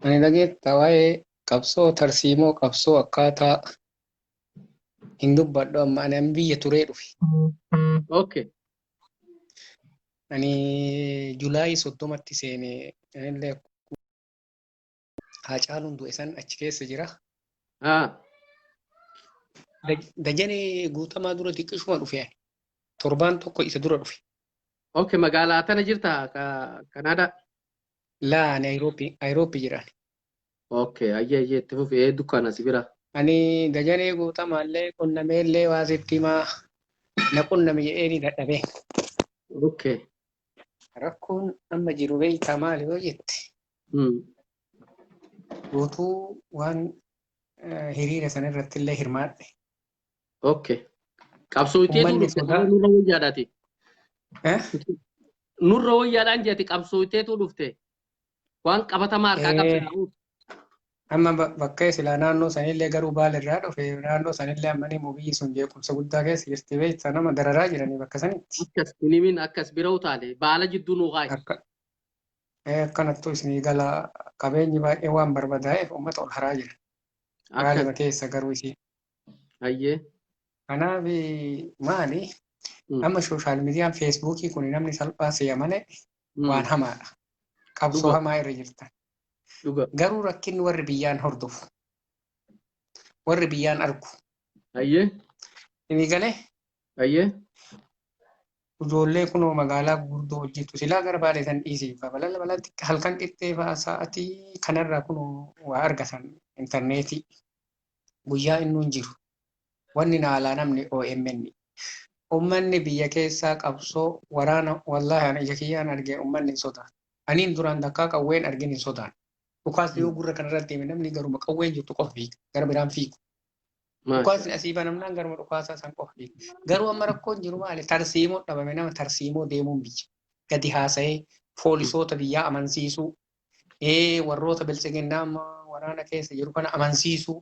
[SPEAKER 6] Ani dhageetta waa'ee qabsoo tarsiimoo qabsoo akkaataa hin dubbadhu amma ani biyya turee dhufe.
[SPEAKER 1] Okay.
[SPEAKER 6] Ani Julaayii 30tti seene anillee Haacaaluun du'e san achi keessa jira. Dajanee Guutamaa dura xiqqishuma dhufe ani. Torbaan tokko isa dura dhufe.
[SPEAKER 1] Okay, magaalaa tana jirta Kanaadaa.
[SPEAKER 6] Laa Naayiroobii jira.
[SPEAKER 1] Okay, ayyee itti fufee dukkaana si bira.
[SPEAKER 6] Ani Dajanee Guutamaallee qunnameellee waa sitti himaa na qunname jedhee ni dadhabee.
[SPEAKER 1] Okay.
[SPEAKER 6] Rakkoon amma jiru beektaa maali yoo jette? Guutuu waan hiriira sanarratti illee hirmaadhe.
[SPEAKER 1] Okay. Qabsoo iteetu dhufte nurra wayyaadhaati. Nurra wayyaadhaan jeeti qabsoo iteetu dhufte. Waan qabatamaa harkaa qabsiidha.
[SPEAKER 6] Amma bakka silaa naannoo sanillee garuu baalirraa dhufe naannoo sanillee ammanii mobii sun jeequmsa guddaa keessa jirti beektaa nama dararaa jiranii bakka sanitti.
[SPEAKER 1] Akkas minimin akkas bira utaale baala jidduu nuu qaayi.
[SPEAKER 6] Akkanattuu isinii gala qabeenyi baay'ee waan barbaadaa'eef uummata ol haraa jira. Haaluma keessa garuu isii.
[SPEAKER 1] Ayyee.
[SPEAKER 6] Kanaaf maali? Amma sooshaal miidiyaan feesbuukii kun namni salphaa seeyamane waan hamaadha. Qabsoo hamaa irra jirtan. Garuu rakkinni warri biyyaan hordofu. Warri biyyaan argu.
[SPEAKER 1] Ayyee.
[SPEAKER 6] Inni galee?
[SPEAKER 1] Ayyee. Ijoollee kunoo magaalaa gurguddoo hojjetu silaa gara baalee san dhiisiifa balatti halkan qixxeefaa sa'aatii kanarraa kunoo waa argatan intarneetii guyyaa inni hin jiru wanni naalaa namni OMN ummanni biyya keessaa qabsoo waraana wallaahi ana ija kiyyaan argee ummanni hin sodaatu aniin duraan dakkaa qawween argin hin sodaatu dhukaas yoo gurra kanarratti hime namni garuma qawween jirtu qofa fiiga gara biraan fiigu. Dhukaasni asii banamnaan garuma dhukaasaa san qofa fiiga. Garuu amma rakkoon jiru maali? Tarsiimoo dhabame nama tarsiimoo deemuun biyya. Gadi haasa'ee poolisoota biyyaa amansiisuu. Warroota bilchiginnaa amma waraana keessa jiru kana amansiisuu.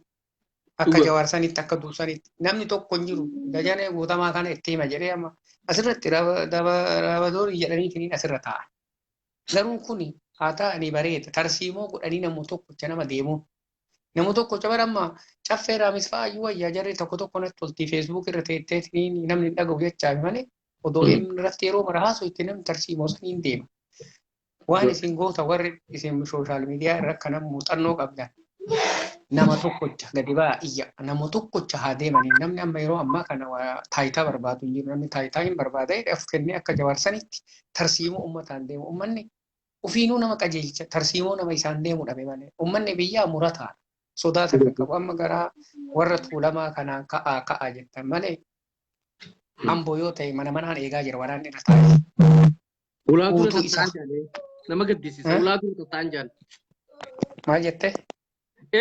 [SPEAKER 1] Akka jawaarsanitti akka dursanitti namni tokko hin jiru. Dajanee Guutamaa kana itti hima jedhee amma asirratti raabatoonni jedhanii asirra taa'an. Garuu kuni haa ta'anii bareeda. Tarsiimoo godhanii nama tokkocha nama deemuun. Nama tokkocha bara amma caffee raamis fa'aa iyyuu wayyaa jarri tokko natti tolti feesbuuk irra teetteetiin namni dhagahu jechaa malee odoo irratti yeroo mara haasoo itti namni tarsiimoo saniin deema. Waan isin goota warri isin sooshaal miidiyaa irra akka nama muuxannoo qabdan nama tokkocha gadi ba'aa iyya nama tokkocha haa deemanii namni amma yeroo ammaa kana taayitaa barbaadu hin jiru namni taayitaa hin barbaadee of kennee akka jawaarsanitti tarsiimoo uummataan deemu uummanni ofiinuu nama qajeelcha tarsiimoo nama isaan deemu dhabe malee uummanni biyyaa murataa. Sodaata qabu amma garaa warra tuulamaa kanaan ka'aa jettan malee amboo yoo ta'e mana manaan eegaa jira waraanni irra taa'e. Ulaa dura taa'an jaalee nama gaddisiisa ulaa dura taa'an jaal.
[SPEAKER 6] Maal jettee?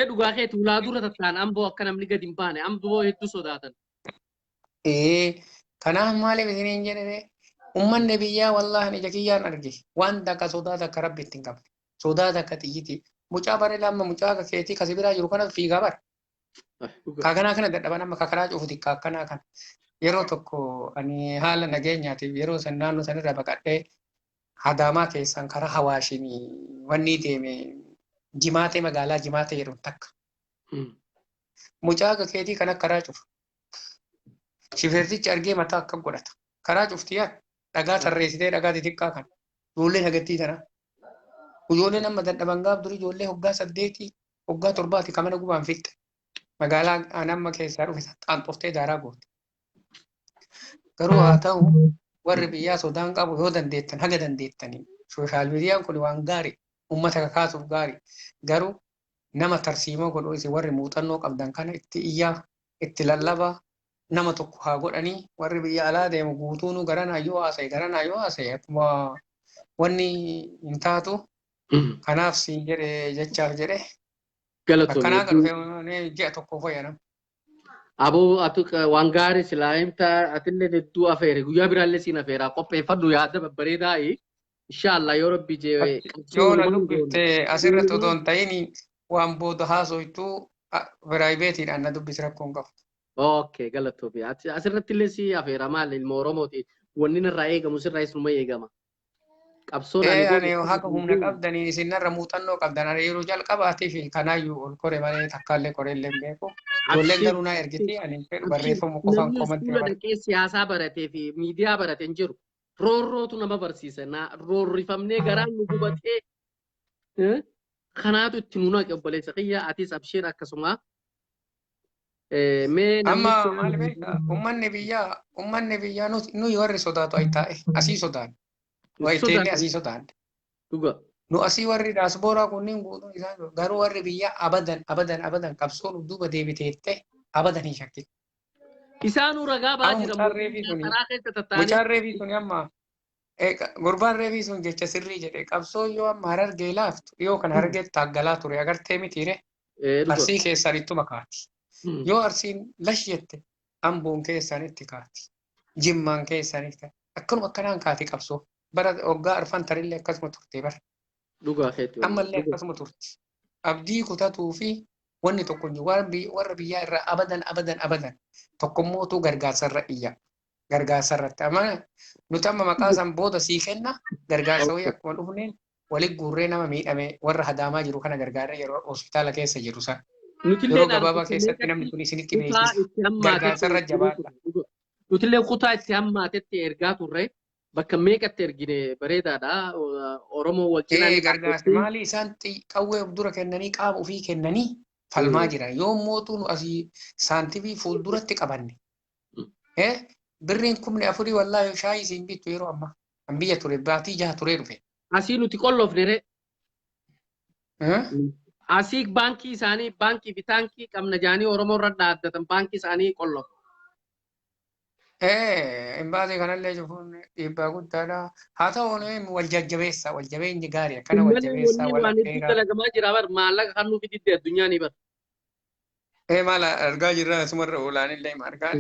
[SPEAKER 1] Dhugaa keetu ulaa dura taa'an amboo akka namni gadi hin baane amboo hedduu sodaatan.
[SPEAKER 6] Kanaaf maaliif isiniin jedhame uummanni biyyaa wallaahi ija kiyyaan arge waan akka sodaata akka rabbi ittiin qabne sodaata akka xiyyitii. Mucaa bare lama mucaa keetii kasi biraa jiru kana fiigaa bara. Kaakanaa kana dadhaban amma kakaraa cufuti kaakanaa kana. Yeroo tokko ani haala nageenyaatiif yeroo san naannoo sanirra baqadhee Adaamaa keessaan karaa Hawaashin wanni deeme jimaatee magaalaa jimaatee jedhamu takka. Mucaa keetii kana karaa cufu. Shifeertichi argee mataa akka godhata. Karaa cuftiyaa dhagaa tarreessitee dhagaa xixiqqaa kana. Ijoollee nagattii tanaa. Ijoollee nama dadhaban gaaf durii ijoollee hoggaa 8 hoggaa 7 kan mana gubaan fixxe. Magaalaa nama keessaa dhufe xaanxoftee daaraa goote. Garuu haa ta'u warri biyyaa sodaan qabu yoo dandeettan haga dandeettanii. Sooshaal miidiyaan kun waan gaarii uummata kakaasuuf gaarii. Garuu nama tarsiimoo godhuu isin warri muuxannoo qabdan kana itti iyyaa itti lallabaa nama tokko haa godhanii warri biyya alaa deemu guutuunuu garanaa yoo haasa'e akkuma wanni hin taatu. Kanaaf siin jedhe jechaaf jedhe. Akkanaa kan dhufe ji'a tokko fayyadam.
[SPEAKER 1] Aboo atu waan gaarii silaa himta atillee hedduu afeere guyyaa biraallee siin afeera qopheeffadhu yaada babbareedaa inshallah yoo rabbi jee.
[SPEAKER 6] Yoo na dubbifte asirratti otoo hin ta'in waan booda haasoytuu piraayiveetiidhaan na dubbisi rakkoon qabu.
[SPEAKER 1] Okay galatoomi asirratti illee si afeera maal ilma Oromooti wanni irraa eegamu sirraa isuma eegama. Qabsoon ani
[SPEAKER 6] ani
[SPEAKER 1] godhe
[SPEAKER 6] haga humna qabdanii isinirra muuxannoo qabdan ani yeroo jalqabaatii fi kanaayyuu ol kore malee takkaallee korellee hin beeku. Ijoolleen
[SPEAKER 1] abshir
[SPEAKER 6] garuu naa ergiti ani fedhu
[SPEAKER 1] abshir
[SPEAKER 6] barreeffama qofaan
[SPEAKER 1] namni
[SPEAKER 6] komantii
[SPEAKER 1] iskuula
[SPEAKER 6] bara.
[SPEAKER 1] dhaqee siyaasaa baratee fi miidiyaa barate hin jiru. Roorrootu nama barsiisa. Roorrifamnee garaan nu gubatee kanaatu itti nu naqe obboleessa kiyya atis abshir akkasuma. Mee namni
[SPEAKER 6] Amma maal beekaa ummanni biyyaa nuyi warri sodaatu ayi taa'e asii sodaan. Wayiteenni asii sodaan.
[SPEAKER 1] dhuga.
[SPEAKER 6] Nu asii warri daasbooraa kunniin guutuun isaa garuu warri biyyaa abadan qabsoon duuba deebiteette abadan hin shakkitu.
[SPEAKER 1] Isaanuu ragaa ba'aa
[SPEAKER 6] Amma
[SPEAKER 1] jira.
[SPEAKER 6] mucaan reefii suni
[SPEAKER 1] Karaa keessa tattaanii.
[SPEAKER 6] mucaan reefii suni amma gurbaan reefii sun jecha sirrii jedhe qabsoo yoo amma harargee laaftu yoo kan harargeetti taaggalaa ture agartee mitiire arsii keessaan ittuma kaati. Yoo arsiin lash jette amboon keessaan itti kaati. Jimmaan keessaan itti kaati. Akkanuma akkanaan kaati qabsoo. Bara waggaa arfan tarillee akkasuma turte bara.
[SPEAKER 1] Dhugaa keetti.
[SPEAKER 6] Ammallee akkasuma turte. Abdii kutatuu fi wanni tokko warra biyyaa irraa abadan tokkommootu gargaarsarra iyya. Gargaarsarratti amma nuti amma maqaa san booda sii kenna gargaarsa wayii akkuma dhufneen waliin guurree nama miidhame warra hadaamaa jiru kana gargaaree yeroo hospitaala keessa jiru san. Yeroo gabaabaa keessatti namni kun isinitti beeksisa. Gargaarsarra jabaadha.
[SPEAKER 1] Nutillee kutaa itti hammaatetti ergaa turre bakka meeqatti ergine bareedaadha. Oromoo wal cinaa
[SPEAKER 6] gargaarsa maali isaan qawwee of dura kennanii qaama ofii kennanii falmaa jiran yoo mootuun asii saantibii fuulduratti qabanne. Birriin 4,000 wallaahi shaayii isiin bittu yeroo ammaa kan biyya ture baatii 6 turee dhufe.
[SPEAKER 1] Asii nuti qolloofne asii baankii isaanii baankii bitaankii qabna jaanii Oromoo irra dhaaddatan baankii isaanii qollof.
[SPEAKER 6] Embaasii kanallee jechuun dhiibbaa guddaadha. Haa ta'u wal jajjabeenya gaarii akkana wal jabeessaa wal affeeraa.
[SPEAKER 1] Dalagamaa jira bar maallaqa kan nuuf didde addunyaa ni bar.
[SPEAKER 6] Maal argaa jirra asumarra olaanillee ma argaa.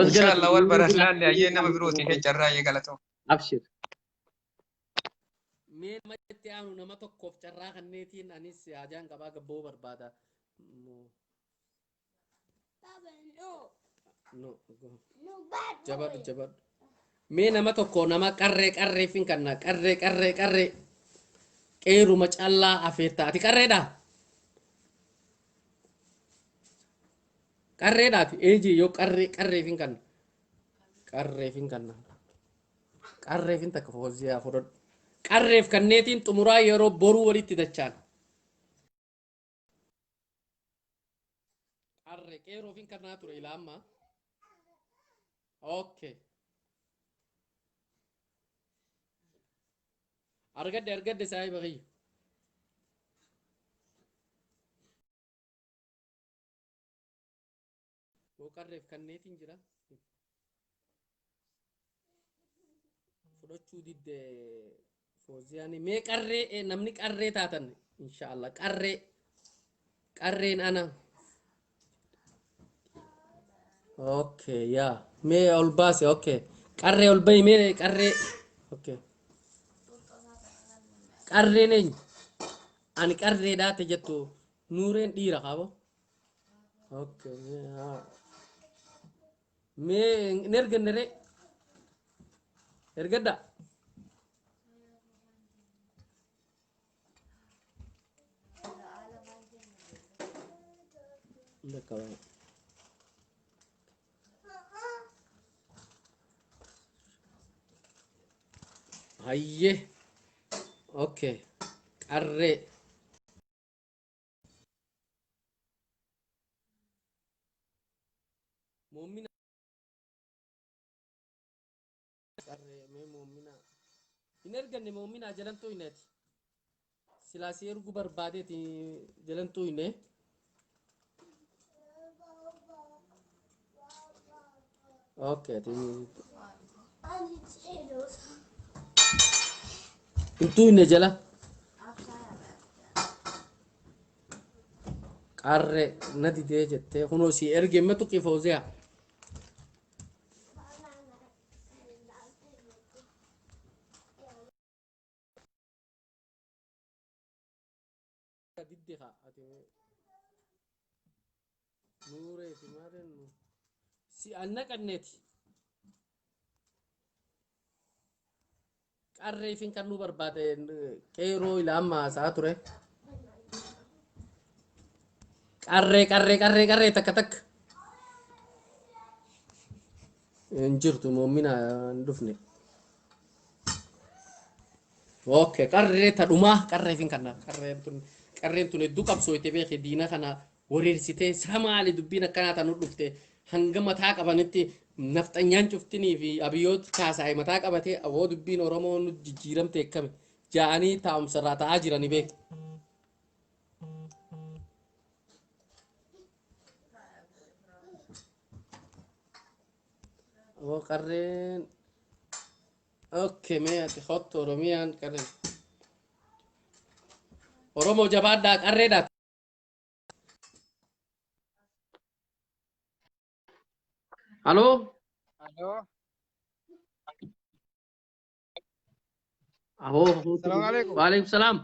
[SPEAKER 6] Inshallah wal barannaan ayyee nama birootii jarraa galatoo.
[SPEAKER 1] Abshir. Mee namatti aanu nama tokkoof carraa kanneetiin anis ajaan qabaa gabboo barbaada. Jabadhu. Mee nama tokko nama qarreefin kanna qarree qeeruma callaa afeetta. Ati qarreedha? Qarreedhaati. Eeji yoo qarreefin kanna. Qarreefin takka fooziyaa fudhadhu. Qarreef kanneetiin xumuraa yeroo boruu walitti dachaan. Qarree qeeroofin kannaa ture ilaa ammaa. Okay. Argadde saahiba kiyya. Yoo qarreef kanneetiin jira. Fudhachuu didde Fooziyaani mee qarree namni qarree taatan inshaallah qarreen ana. Okay, yeah. Mee ol baase okay. Qarree ol bahi mee qarree okay. Qarreen eenyu? Ani qarreedhaa ta'e jettu nuureen dhiira qabo. Okay, mee hin ergannere ergadda. Hayye. Okay. Qarree. Muumina. Qarree mee muumina. Hin erganne muumina jalantuu hineeti. Silaasii ergu barbaadeeti jalantuu hinee. Okay. Itu ini jala. Qarre nadi dee jettee kunoo si erge metu qifooziya. Diddiqa ati nuuree fi maalen si anna qanneeti. qarree fin kan nu barbaade qeeroo ila amma saa ture qarree takka takka hin jirtu moomina hin dhufne okay qarree ta dhumaa qarree fin kana qarreen tun hedduu qabsooyte beeke diina kana wareersitee samaali dubbiin akkanaa tan nu dhufte hanga mataa qabanitti nafxanyaan cuftinii fi abiyyoot kaasaa'e mataa qabatee awoo dubbiin oromoo nu jijjiiramte akkami ja'anii taa'umsarraa ta'aa jiranii beek awoo qarreen okay mee ati hottu oromiyaan qarreen oromoo jabaadhaa qarreedhaa halo
[SPEAKER 4] Halo.
[SPEAKER 1] ahoo
[SPEAKER 4] Assalamualaikum.
[SPEAKER 1] waalaikumsalam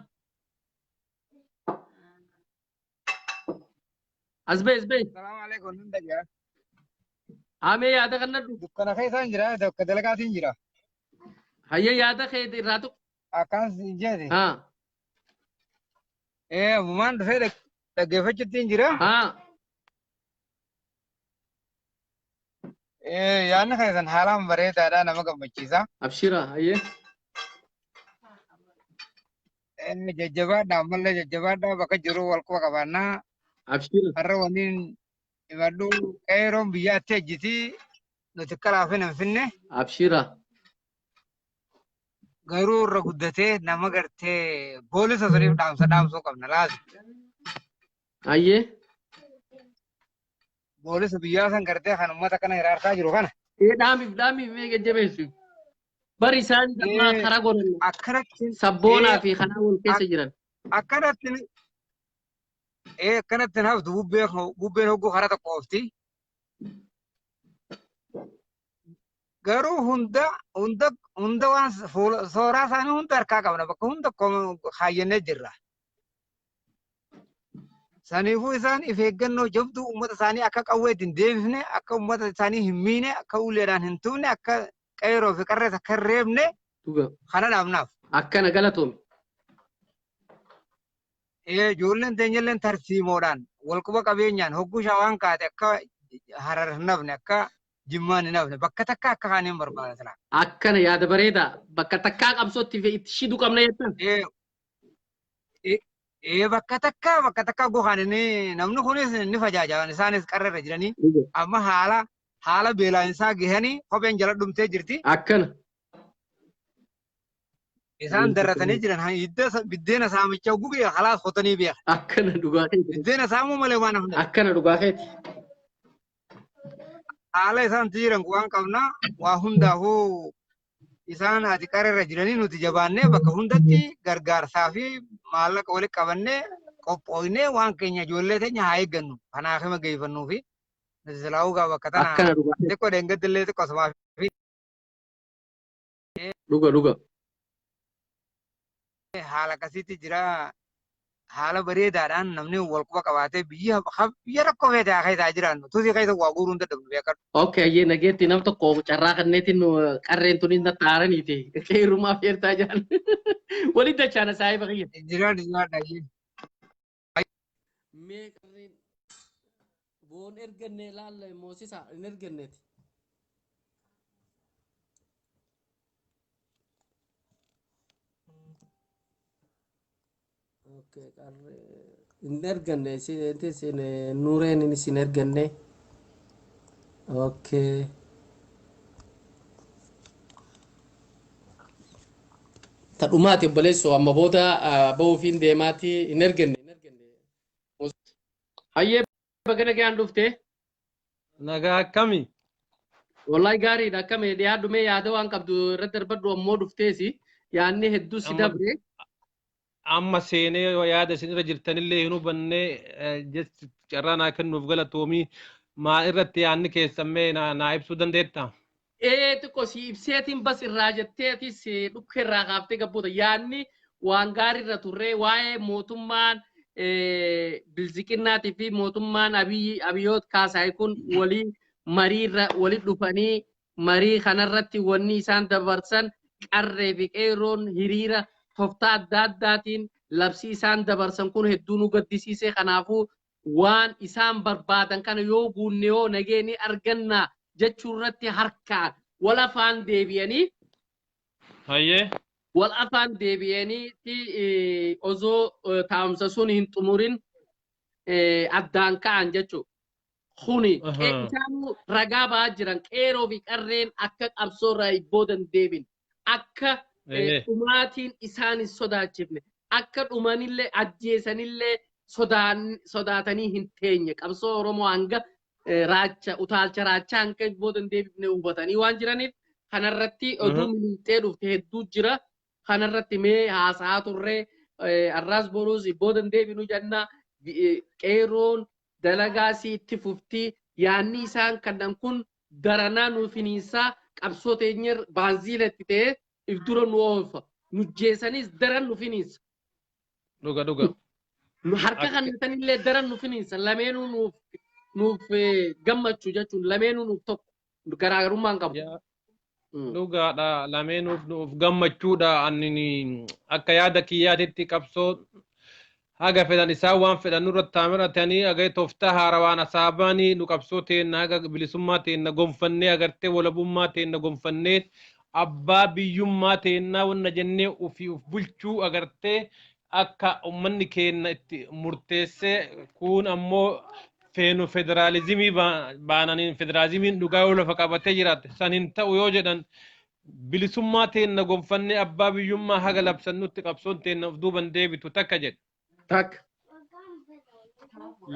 [SPEAKER 1] asbee
[SPEAKER 4] Assalamualaikum. Nunda jira.
[SPEAKER 1] amee yaada kannadhu
[SPEAKER 4] Dukkana keessaan jira. Tokko dalagaatiin jira.
[SPEAKER 1] hayya yaada kee irraa tuq
[SPEAKER 4] Akkaan jeeti.
[SPEAKER 1] haa
[SPEAKER 4] Ammumaan dhufee dhaggeeffachuutiin jira.
[SPEAKER 1] haa
[SPEAKER 4] Yaadni keessan haalaan bareedaadha. Nama gammachiisa.
[SPEAKER 1] abshira hayyee
[SPEAKER 4] Jajjabaadha. Ammallee jajjabaadha. Bakka jiru wal quba qabaannaa.
[SPEAKER 1] abshira
[SPEAKER 4] Har'a waliin imallu qeeroon biyyaatti ejjiti. Nuti karaafin hin finne.
[SPEAKER 1] abshira
[SPEAKER 4] Garuu irra guddatee nama gartee poolisa suniif dhaamsuu qabna laata.
[SPEAKER 1] hayyee
[SPEAKER 4] Poolisa biyyaa san gartee kan uummata kana hiraarsaa jiru kana.
[SPEAKER 1] dhaamiif mee gajjabeessu bari isaan karaa godhan
[SPEAKER 4] Akkanatti
[SPEAKER 1] sabboonaa fi kanaa wal keessa jiran
[SPEAKER 4] akkanatti akkanatti haftu bubbeen hogguu karaa tokko oofti. Garuu hunda waan sooraa isaanii hunda harkaa qabna bakka hunda kaayyannee jirra. Saniifuu isaan if eeggannoo jabduu uummata isaanii akka qawweetti hin deebifne akka uummata isaanii hin miine akka uleedhaan hin tuufne akka qeeroo fi qarrees akka hin reebne kana dhaabnaaf.
[SPEAKER 1] akkana galatoome
[SPEAKER 4] Ijoolleen teenyalleen tarsiimoodhaan wal quba qabeenyaan hogguu shawaan kaate akka harar hin nafne akka jimmaan hin nafne bakka takka akka kaaniin barbaada.
[SPEAKER 1] akkana yaada bareedaa bakka takkaa qabsootti itti shiduu qabna jettan
[SPEAKER 4] Bakka takka gogaan namni kunis ni fajaajaman isaanis qarreerra jiranii amma haala beelaasaa gahanii kopheen jala dhumtee jirti.
[SPEAKER 1] akkana
[SPEAKER 4] Isaan darratanii jiran biddeena saamichaa gubee halaas qotanii beeka.
[SPEAKER 1] akkana dhugaa keeti
[SPEAKER 4] Biddeena saamuu malee waan hafne.
[SPEAKER 1] akkana dhugaa keeti
[SPEAKER 4] Haala isaan jiran waan qabna waa hundaafuu isaan ati qarreerra jiranii nuti jabaannee bakka hundatti gargaarsaa fi maallaqa walitti qabannee qophooynee waan keenya ijoollee teenya haa eeggannu. Kanaaf hima geeffannuu fi nuti silaa'uu gaa bakka
[SPEAKER 1] akkana
[SPEAKER 4] tana
[SPEAKER 1] dhugaa
[SPEAKER 4] xiqqoo deengadillee xiqqoo asumaa fi
[SPEAKER 1] dhuga
[SPEAKER 4] haala akkasiitti jira. Haala bareedaadhaan namni wal quba qabaatee biyya rakkoo feete haa keessaa jiraannu. Tusi keessa waa guuruu hin dadhabnu beekadhu.
[SPEAKER 1] okay hayyee nageetti nam tokko carraa kanneetiin qarreen tuniin tattaaraniiti qeerumaaf eertaa jiran walitti dachaana saahiba kiyya
[SPEAKER 4] Jiraadha.
[SPEAKER 1] mee qarreen boon erganne laalla moosisa hin erganneeti okay qarree hin erganne isin nuureen isin erganne okay ta dhumaati obboleessoo amma booda ba'uufiin deemaati hin erganne hayyee bagana gaan dhufte
[SPEAKER 7] Nagaa akkamii?
[SPEAKER 1] wallahi gaariidha akkame dhiyaadhume yaada waan qabdu irratti darbadhu ammoo dhufteesi yaanni hedduu si dabre
[SPEAKER 7] Amma seenee yaada isinirra jirtanillee hin hubanne carraa naa kennuuf galatoomii maa irratti yaadni keessammee naa ibsuu dandeettaa?
[SPEAKER 1] xiqqoo si ibseetiin bas irraa jetteetis dhukke irraa kaaftee gabboota yaanni waan gaarii irra turree waa'ee mootummaan bilziqinnaatii fi mootummaan abiyyoot kaasaa'e kun walii mariirra walit dhufanii marii kanarratti wanni isaan dabarsan qarree fi qeerroon hiriira tooftaa adda addaatiin labsii isaan dabarsan kun hedduu nu gaddisiise. Kanaafuu waan isaan barbaadan kana yoo guunne yoo nageenya arganna jechuu irratti harkaan wal afaan deebi'anii
[SPEAKER 7] Hayyee.
[SPEAKER 1] wal afaan deebi'anii osoo taa'umsa sun hin xumurin addaan ka'an jechuudha. Kuni isaan ragaa ba'aa jiran qeerroo fi qarreen akka qabsoo irraa boodan deebin akka dhumaatiin isaan hin sodaachifne akka dhumanillee ajjeesanillee sodaatanii hin teenye qabsoo Oromoo hanga utaalcha raachaa hanga boodan deebifne hubatanii waan jiraniif kanarratti oduu miliixee dhufte hedduu jira. Kanarratti mee haasa'aa turree arraas boruus boodan deebinu jenna. Qeerroon dalagaa itti fuftii yaanni isaan kannan kun daranaa nuuf hiniinsaa qabsoo teenya baanziilatti ta'ee if dura nu oolfa nu jeessanis daran nuuf hiniinsa.
[SPEAKER 7] Dhuga.
[SPEAKER 1] Harka kannisanillee daran nuuf hiniinsa lameenuu nuuf gammachuu jechuun lameenuu nuuf tokko garaagarummaan qabu.
[SPEAKER 7] Dhugaadha lameenuuf nuuf gammachuudha anni akka yaada kiyyaatitti qabsoo haga fedhan isaan waan fedhan nurratti taamiratanii agay tooftaa haarawaan asaabanii nu qabsoo teenna haga bilisummaa teenna gonfannee agartee walabummaa teenna gonfannee abbaa biyyummaa teenna wanna jennee uf bulchuu agartee akka ummanni keenna itti murteessee kun ammoo feenu federaalizimii baananiin federaalizimiin dhugaa yoo lafa qabatee jiraate san hin ta'u yoo jedhan bilisummaa teenna gonfannee abbaa biyyummaa haga labsannutti qabsoon teenna of duuban deebitu takka jedhe.
[SPEAKER 1] Takka.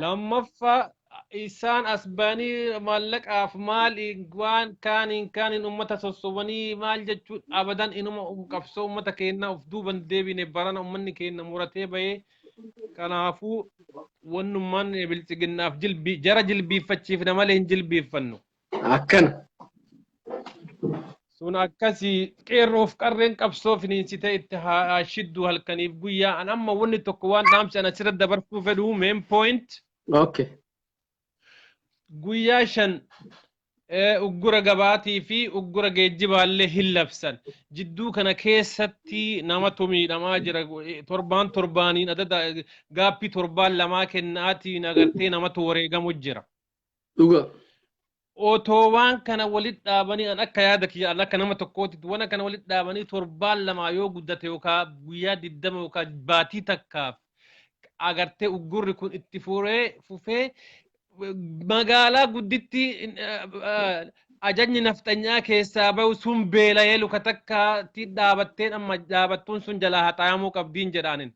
[SPEAKER 7] Lammaffaa isaan asbaanii maallaqaaf maal waan kaaniin ummata sossobanii maal jechuun abadan inuma qabsoo ummata keenna of duuban deebine barana ummanni keenna muratee bahee kanaafuu wannummaan bilchiginnaaf jara jilbiiffachiifna malee hin jilbiiffannu.
[SPEAKER 1] Akkana.
[SPEAKER 7] Sun akkasii qeerroof qarreen qabsoo finiinsitee itti shiddu halkaniif guyyaa an amma wanni tokko waan dhaamsi an asirra dabarsuu fedhu main point.
[SPEAKER 1] Okay.
[SPEAKER 7] Guyyaa 5 uggura gabaatii fi uggura geejjibaallee hin labsan. Jidduu kana keessatti namatu miidhamaa jira. Torbaaniin adda gaappii 7 kennaatiin agartee namatu wareegamu jira.
[SPEAKER 1] Dhuga.
[SPEAKER 7] Otoo waan kana walit dhaabanii an akka yaada kiyya akka nama tokkootti waan kana walit dhaabanii 7 yoo guddate yookaan guyyaa 20 yookaan baatii takkaaf agartee uggurri kun itti fufee magaalaa gudditti ajajni naftanyaa keessaa bahu sun beela'ee luka takkaatti dhaabatteen amma dhaabattuun sun jalaa haxaayamuu qabdiin jedhaanin.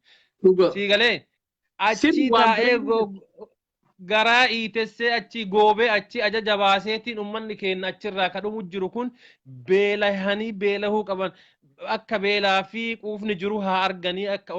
[SPEAKER 7] Siigalee achi taa'ee garaa iitessee achi goobee achi ajaja baaseetiin ummanni keenya achirraa kadhumu jiru kun beelahanii beelahuu qaban akka beelaa fi quufni jiru haa arganii akka